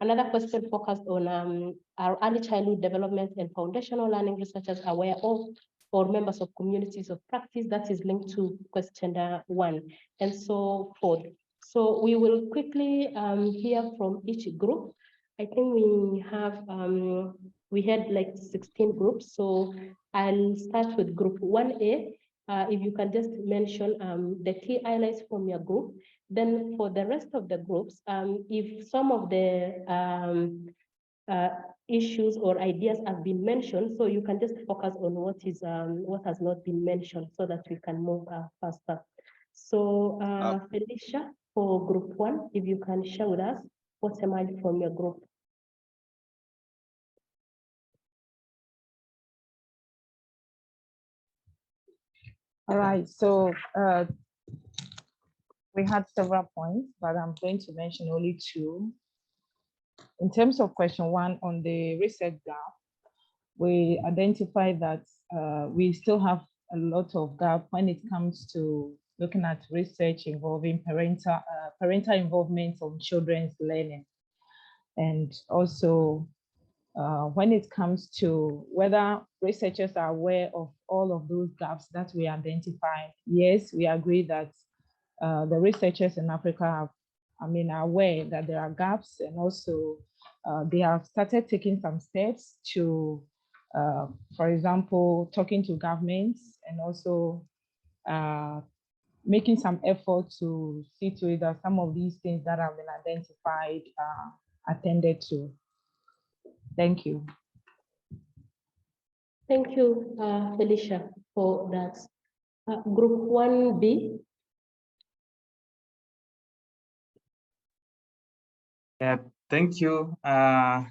Another question focused on our early childhood development and foundational learning researchers aware of or members of communities of practice. That is linked to question 1 and so forth. So we will quickly hear from each group. I think we had like 16 groups. So I'll start with group 1A. If you can just mention the key highlights from your group. Then for the rest of the groups, if some of the issues or ideas have been mentioned, so you can just focus on what has not been mentioned so that we can move faster. So Felicia, for group 1, if you can share with us what's emerged from your group.
All right, so we had several points, but I'm going to mention only 2. In terms of question 1 on the research gap, we identified that we still have a lot of gap when it comes to looking at research involving parental involvement on children's learning. And also when it comes to whether researchers are aware of all of those gaps that we identified, yes, we agree that the researchers in Africa are aware that there are gaps, and also they have started taking some steps to, for example, talking to governments and also making some effort to see to it that some of these things that have been identified are attended to. Thank you.
Thank you, Felicia, for that. Group 1B.
Yeah, thank you.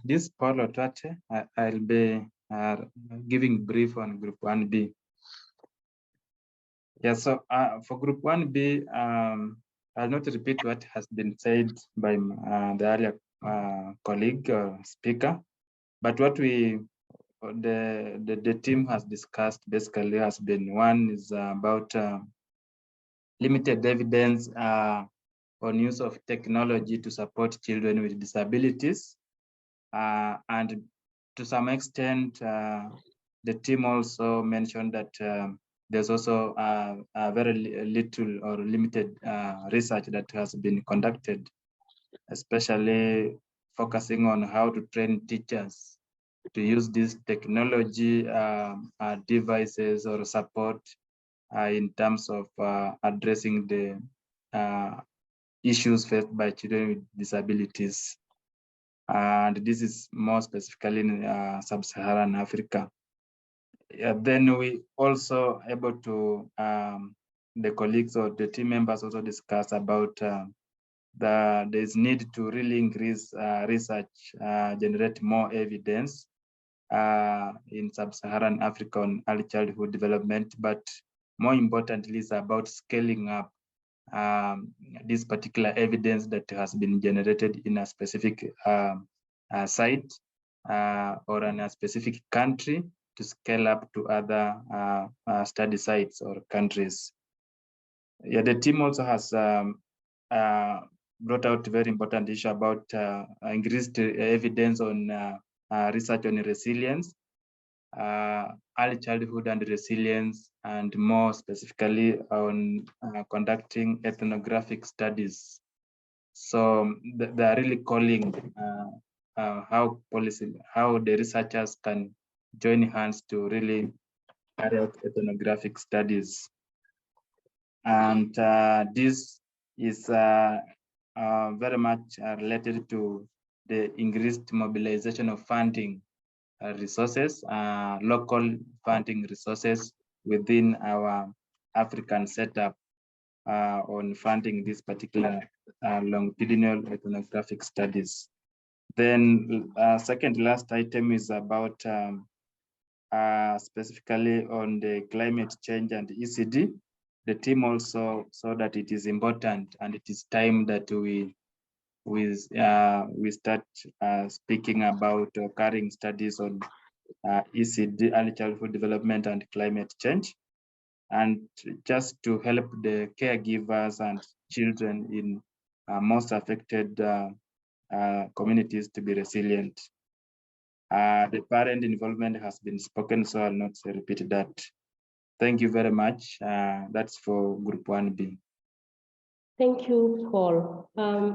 This is Paulo Tuate. I'll be giving brief on Group 1B. Yeah, so for Group 1B, I'll not repeat what has been said by the earlier colleague or speaker, but what the team has discussed basically has been, one is about limited evidence on use of technology to support children with disabilities. And to some extent, the team also mentioned that there's also a very little or limited research that has been conducted, especially focusing on how to train teachers to use this technology devices or support in terms of addressing the issues faced by children with disabilities. And this is more specifically in Sub-Saharan Africa. Then we also able to, the colleagues or the team members also discuss about there's need to really increase research, generate more evidence in Sub-Saharan Africa on early childhood development, but more importantly, it's about scaling up this particular evidence that has been generated in a specific site or in a specific country to scale up to other study sites or countries. Yeah, the team also has brought out a very important issue about increased evidence on research on resilience, early childhood and resilience, and more specifically on conducting ethnographic studies. So they are really calling how the researchers can join hands to really carry out ethnographic studies. And this is very much related to the increased mobilization of funding resources, local funding resources within our African setup on funding this particular longitudinal ethnographic studies. Then second last item is about specifically on the climate change and ECD. the team also saw that it is important and it is time that we start speaking about or carrying studies on ECD, early childhood development and climate change, and just to help the caregivers and children in most affected communities to be resilient. The parent involvement has been spoken, so I'll not repeat that. Thank you very much. That's for Group 1B.
Thank you, Paul.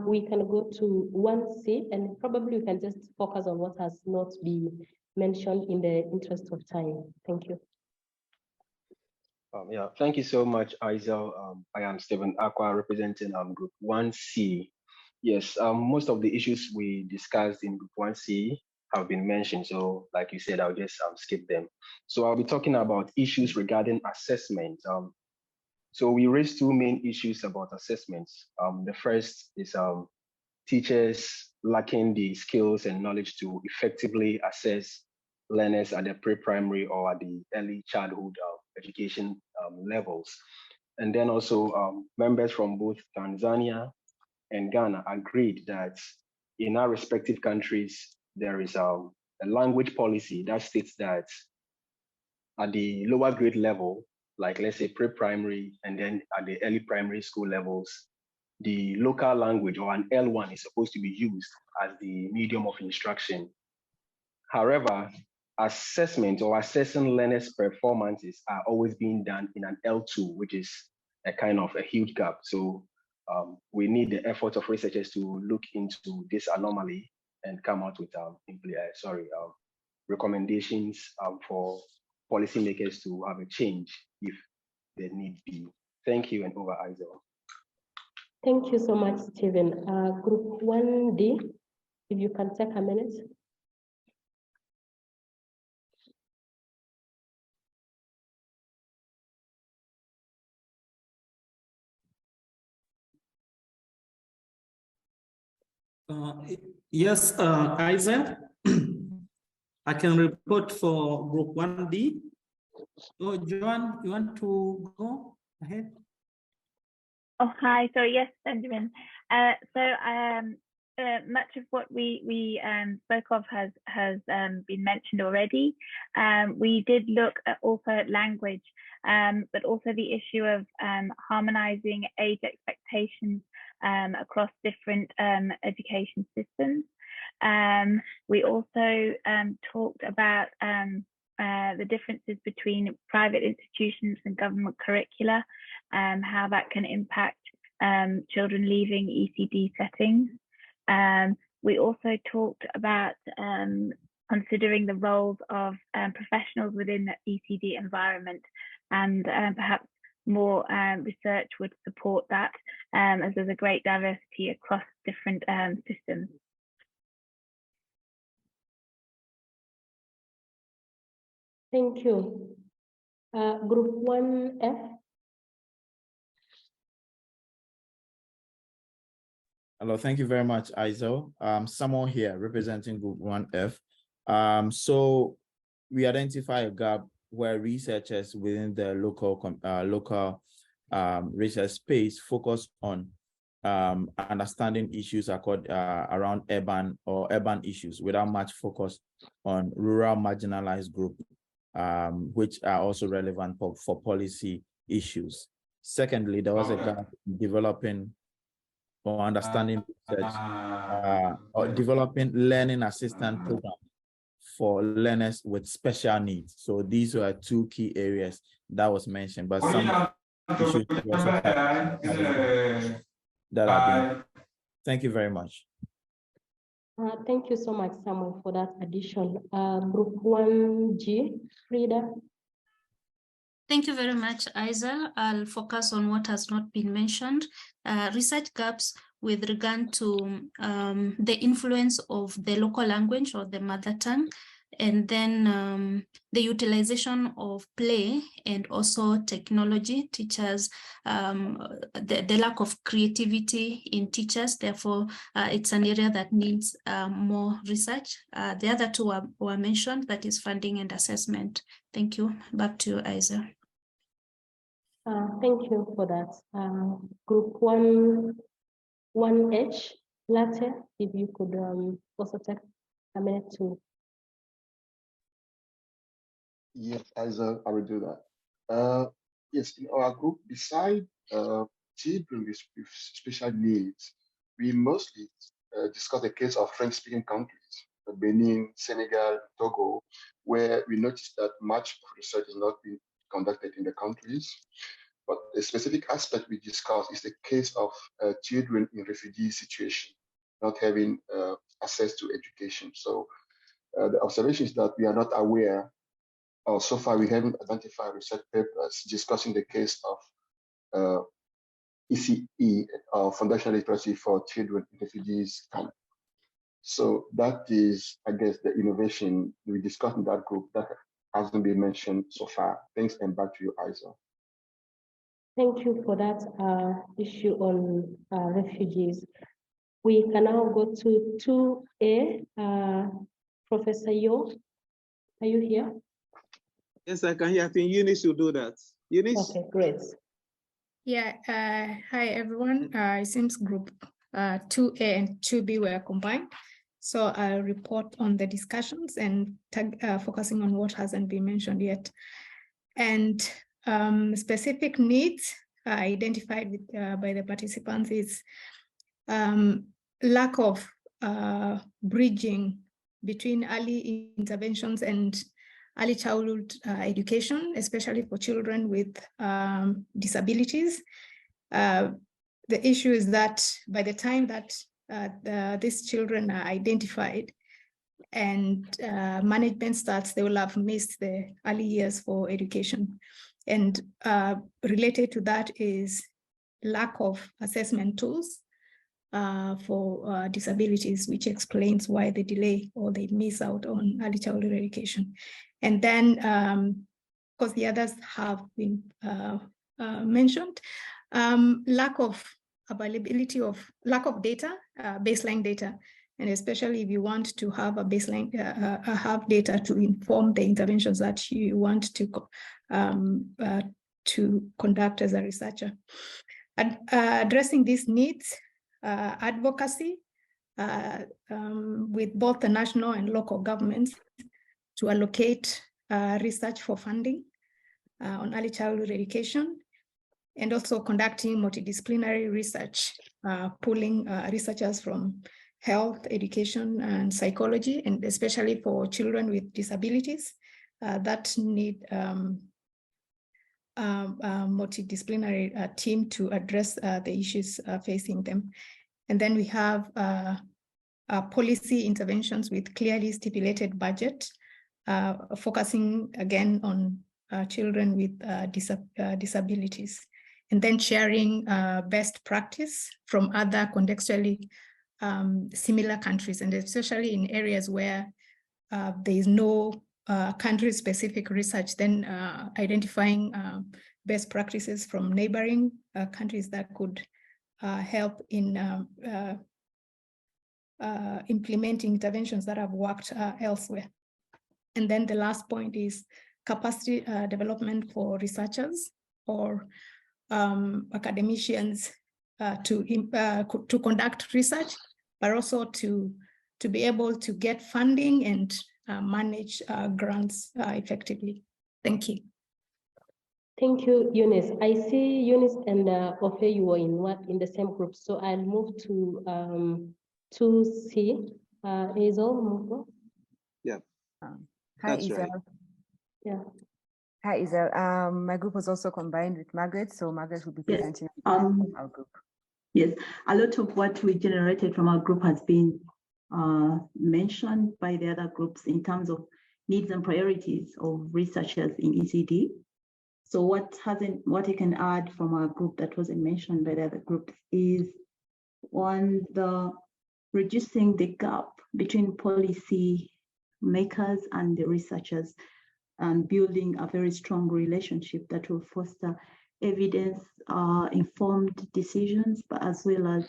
We can go to 1C, and probably we can just focus on what has not been mentioned in the interest of time. Thank you.
Yeah, thank you so much, Isel. I am Stephen Aqua, representing Group 1C. Yes, most of the issues we discussed in Group 1C have been mentioned. So like you said, I'll just skip them. So I'll be talking about issues regarding assessment. So we raised two main issues about assessments. The first is teachers lacking the skills and knowledge to effectively assess learners at the pre-primary or at the early childhood education levels. And then also members from both Tanzania and Ghana agreed that in our respective countries, there is a language policy that states that at the lower grade level, like let's say pre-primary and then at the early primary school levels, the local language or an L1 is supposed to be used as the medium of instruction. However, assessment or assessing learners' performances are always being done in an L2, which is a kind of a huge gap. So we need the effort of researchers to look into this anomaly and come out with recommendations for policymakers to have a change if there need be. Thank you, and over, Isel.
Thank you so much, Stephen. Group 1D, if you can take a minute.
Yes, Isel. I can report for Group 1D. Oh, Joan, you want to go ahead?
Oh, hi. So yes, Benjamin. Much of what we spoke of has been mentioned already. We did look at also at language, but also the issue of harmonizing age expectations across different education systems. We also talked about the differences between private institutions and government curricula, how that can impact children leaving ECD settings. We also talked about considering the roles of professionals within the ECD environment, and perhaps more research would support that, as there's a great diversity across different systems.
Thank you. Group 1F.
Hello, thank you very much, Isel. Someone here representing Group 1F. So we identify a gap where researchers within the local research space focus on understanding issues around urban issues without much focus on rural marginalized group, which are also relevant for policy issues. Secondly, there was a gap in developing or understanding research, or developing learning assistant program for learners with special needs. So these were two key areas that was mentioned, but some issues also that have been. Thank you very much.
Thank you so much, Samuel, for that addition. Group 1G, Frida.
Thank you very much, Isel. I'll focus on what has not been mentioned. Research gaps with regard to the influence of the local language or the mother tongue, and then the utilization of play and also technology. Teachers, the lack of creativity in teachers, therefore it's an area that needs more research. The other two were mentioned, that is funding and assessment. Thank you. Back to you, Isel.
Thank you for that. Group 1H, Latte, if you could also take a minute to.
Yes, I will do that. Yes, in our group, beside children with special needs, we mostly discuss the case of French-speaking countries, Benin, Senegal, Togo, where we noticed that much research is not being conducted in the countries. But the specific aspect we discuss is the case of children in refugee situation, not having access to education. So the observation is that we are not aware, or so far we haven't identified research papers discussing the case of ECE, Foundational Literacy for Children in Refugees camp. So that is, I guess, the innovation we discussed in that group that hasn't been mentioned so far. Thanks, and back to you, Isa.
Thank you for that issue on refugees. We can now go to 2A. Professor Yo, are you here?
Yes, I can hear. I think Eunice will do that. Eunice?
Okay, great.
Yeah, hi everyone. It seems group 2A and 2B were combined. So I'll report on the discussions and focusing on what hasn't been mentioned yet. And specific needs identified with, by the participants is lack of bridging between early interventions and early childhood education, especially for children with disabilities. The issue is that by the time that these children are identified and management starts, they will have missed the early years for education. And related to that is lack of assessment tools for disabilities, which explains why they delay or they miss out on early childhood education. And then, because the others have been mentioned, lack of availability of, lack of data, baseline data, and especially if you want to have a baseline, have data to inform the interventions that you want to conduct as a researcher. Addressing these needs, advocacy with both the national and local governments to allocate research for funding on early childhood education, and also conducting multidisciplinary research, pulling researchers from health, education, and psychology, and especially for children with disabilities that need multidisciplinary team to address the issues facing them. And then we have policy interventions with clearly stipulated budget, focusing again on children with disabilities. And then sharing best practice from other contextually similar countries, and especially in areas where there is no country-specific research, then identifying best practices from neighboring countries that could help in implementing interventions that have worked elsewhere. And then the last point is capacity development for researchers or academicians to conduct research, but also to be able to get funding and manage grants effectively. Thank you.
Thank you, Eunice. I see Eunice and Ofe, you were in the same group. So I'll move to 2C. Hazel,
yeah.
Hi,
That's
Isel.
right.
Yeah.
Hi, Isel. My group was also combined with Margaret, so Margaret will be presenting our group.
Yes, a lot of what we generated from our group has been mentioned by the other groups in terms of needs and priorities of researchers in ECD. So what I can add from our group that wasn't mentioned by the other groups is on the reducing the gap between policy makers and the researchers, and building a very strong relationship that will foster evidence informed decisions, but as well as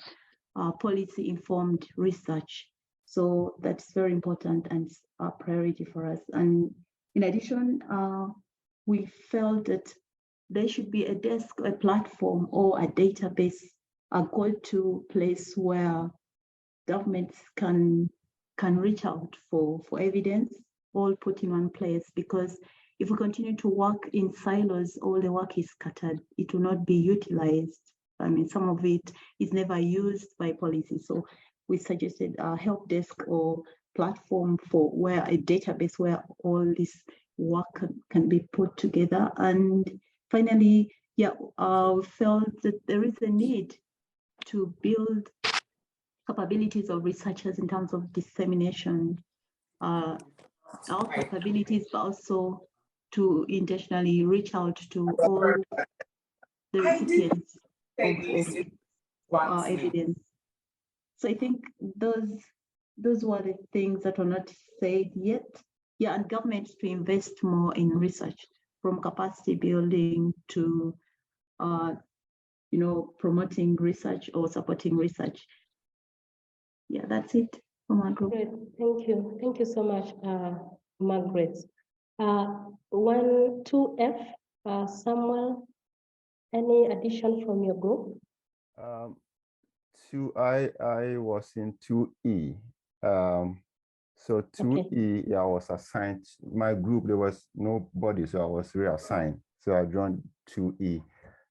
policy informed research. So that's very important and a priority for us. And in addition, we felt that there should be a desk, a platform, or a database, a go-to place where governments can reach out for evidence, all put in one place. Because if we continue to work in silos, all the work is scattered. It will not be utilized. I mean, some of it is never used by policy. So we suggested a help desk or platform for where a database where all this work can be put together. And finally, we felt that there is a need to build capabilities of researchers in terms of dissemination, our capabilities, but also to intentionally reach out to all the recipients of evidence. So I think those were the things that were not said yet. Yeah, and governments to invest more in research, from capacity building to promoting research or supporting research. Yeah, that's it from our group.
Great. Thank you so much, Margaret. 2F, Samuel, any addition from your group?
2I was in 2E. So 2E, I was assigned, my group, there was nobody, so I was reassigned. So I joined 2E.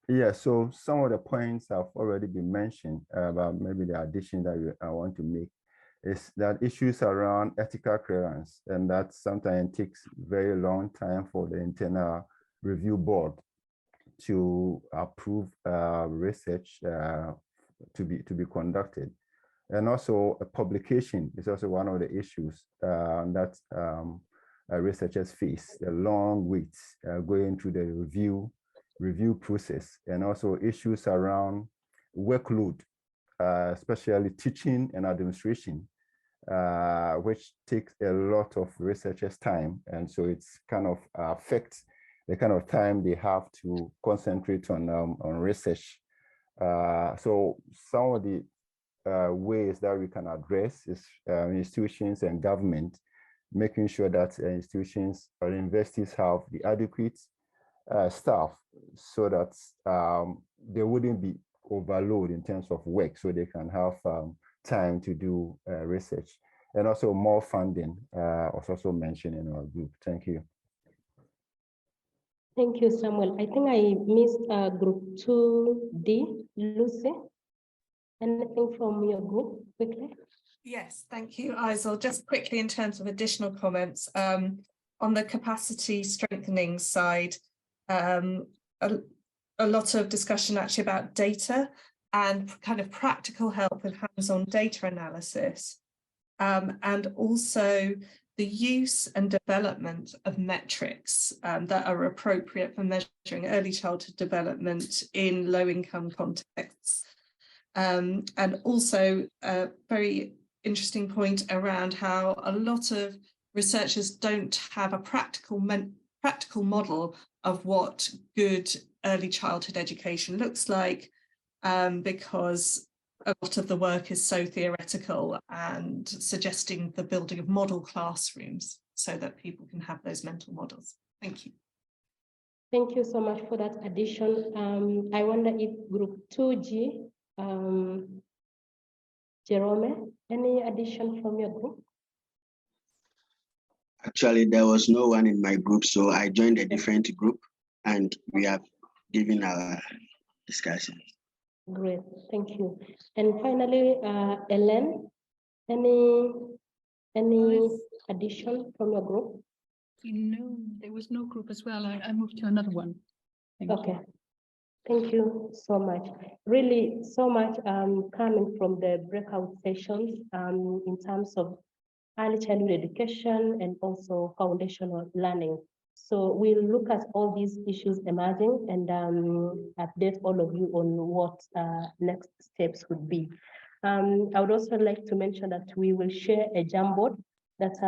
Yeah, so some of the points have already been mentioned, but maybe the addition that I want to make is that issues around ethical clearance, and that sometimes takes very long time for the internal review board to approve research to be conducted. And also a publication is also one of the issues that researchers face, the long waits going through the review process, and also issues around workload, especially teaching and administration, which takes a lot of researchers' time. And so it's kind of affects the kind of time they have to concentrate on research. So some of the ways that we can address is institutions and government, making sure that institutions or universities have the adequate staff so that they wouldn't be overloaded in terms of work, so they can have time to do research. And also more funding was also mentioned in our group. Thank you.
Thank you, Samuel. I think I missed group 2D. Lucy, anything from your group quickly?
Yes, thank you, Isel. Just quickly in terms of additional comments, on the capacity strengthening side, a lot of discussion actually about data and kind of practical help with hands-on data analysis, and also the use and development of metrics that are appropriate for measuring early childhood development in low-income contexts. And also a very interesting point around how a lot of researchers don't have a practical model of what good early childhood education looks like, because a lot of the work is so theoretical and suggesting the building of model classrooms so that people can have those mental models. Thank you.
Thank you so much for that addition. I wonder if group 2G, Jerome, any addition from your group?
Actually, there was no one in my group, so I joined a different group and we have given our discussion.
Great, thank you. And finally, Ellen, any addition from your group?
No, there was no group as well. I moved to another one.
Okay. Thank you so much. Really so much coming from the breakout sessions in terms of early childhood education and also foundational learning. So we'll look at all these issues emerging and update all of you on what next steps would be. I would also like to mention that we will share a Jamboard that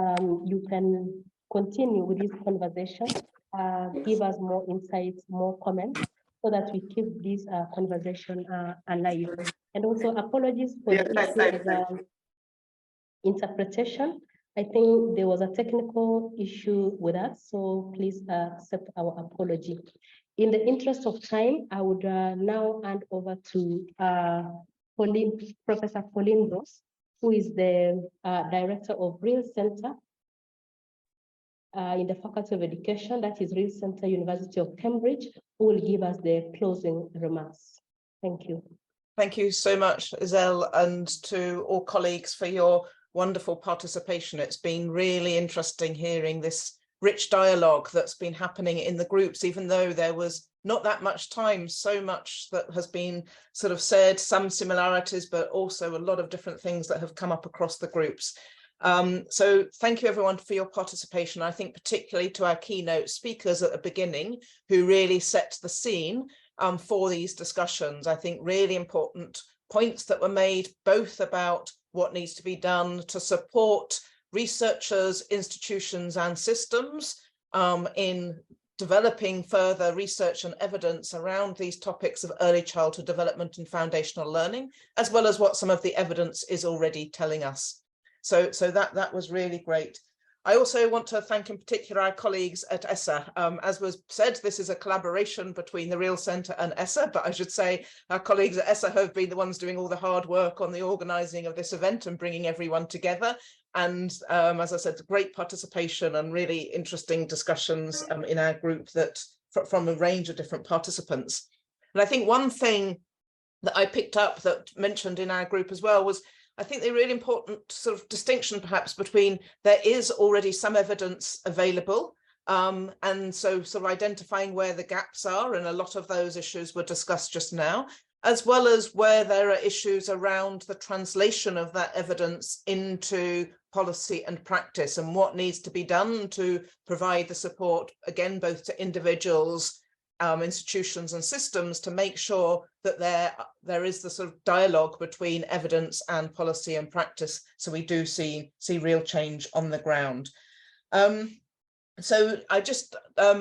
you can continue with this conversation, give us more insights, more comments, so that we keep this conversation alive. And also apologies for the issue of interpretation. I think there was a technical issue with us, so please accept our apology. In the interest of time, I would now hand over to Professor Pauline Ross, who is the Director of Real Center in the Faculty of Education, that is Real Center, University of Cambridge, who will give us the closing remarks. Thank you.
Thank you so much, Isel, and to all colleagues for your wonderful participation. It's been really interesting hearing this rich dialogue that's been happening in the groups, even though there was not that much time, so much that has been sort of said, some similarities, but also a lot of different things that have come up across the groups. So thank you everyone for your participation. I think particularly to our keynote speakers at the beginning, who really set the scene for these discussions. I think really important points that were made, both about what needs to be done to support researchers, institutions and systems in developing further research and evidence around these topics of early childhood development and foundational learning, as well as what some of the evidence is already telling us. So that was really great. I also want to thank in particular our colleagues at ESSA. As was said, this is a collaboration between the Real Centre and ESSA, but I should say our colleagues at ESSA have been the ones doing all the hard work on the organising of this event and bringing everyone together. And as I said, great participation and really interesting discussions in our group that from a range of different participants. And I think one thing that I picked up that mentioned in our group as well was, I think the really important sort of distinction perhaps between there is already some evidence available, and so sort of identifying where the gaps are, and a lot of those issues were discussed just now, as well as where there are issues around the translation of that evidence into policy and practice, and what needs to be done to provide the support, again, both to individuals, institutions and systems, to make sure that there is the sort of dialogue between evidence and policy and practice, so we do see real change on the ground. So I just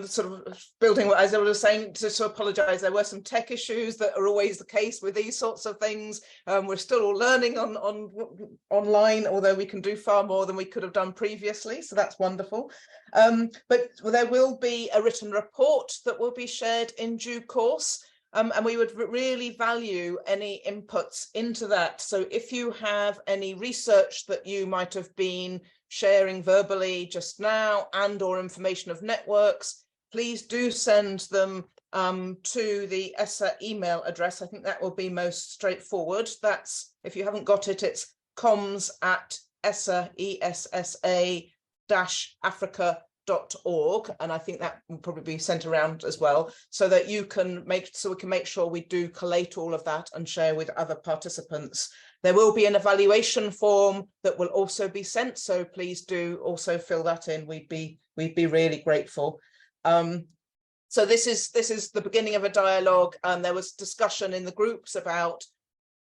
sort of building what Isaiah was saying, to apologise, there were some tech issues that are always the case with these sorts of things. We're still all learning online, although we can do far more than we could have done previously, so that's wonderful. But there will be a written report that will be shared in due course, and we would really value any inputs into that. So if you have any research that you might have been sharing verbally just now, and or information of networks, please do send them to the ESSA email address. I think that will be most straightforward. That's, if you haven't got it, it's comms@essa-africa.org, and I think that will probably be sent around as well, so that we can make sure we do collate all of that and share with other participants. There will be an evaluation form that will also be sent, so please do also fill that in. We'd be really grateful. So this is the beginning of a dialogue, and there was discussion in the groups about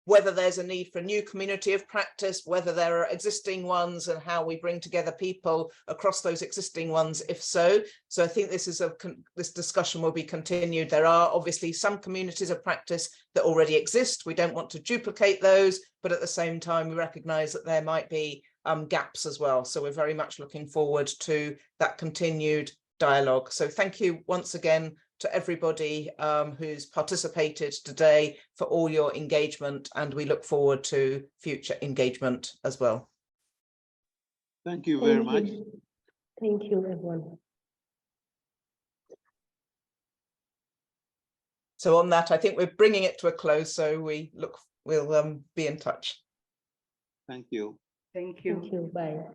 whether there's a need for a new community of practice, whether there are existing ones, and how we bring together people across those existing ones, if so. So I think this discussion will be continued. There are obviously some communities of practice that already exist. We don't want to duplicate those, but at the same time, we recognise that there might be gaps as well. So we're very much looking forward to that continued dialogue. So thank you once again to everybody who's participated today for all your engagement, and we look forward to future engagement as well.
Thank you very much.
Thank you, everyone.
So on that, I think we're bringing it to a close, so we'll be in touch.
Thank you.
Thank you. Bye.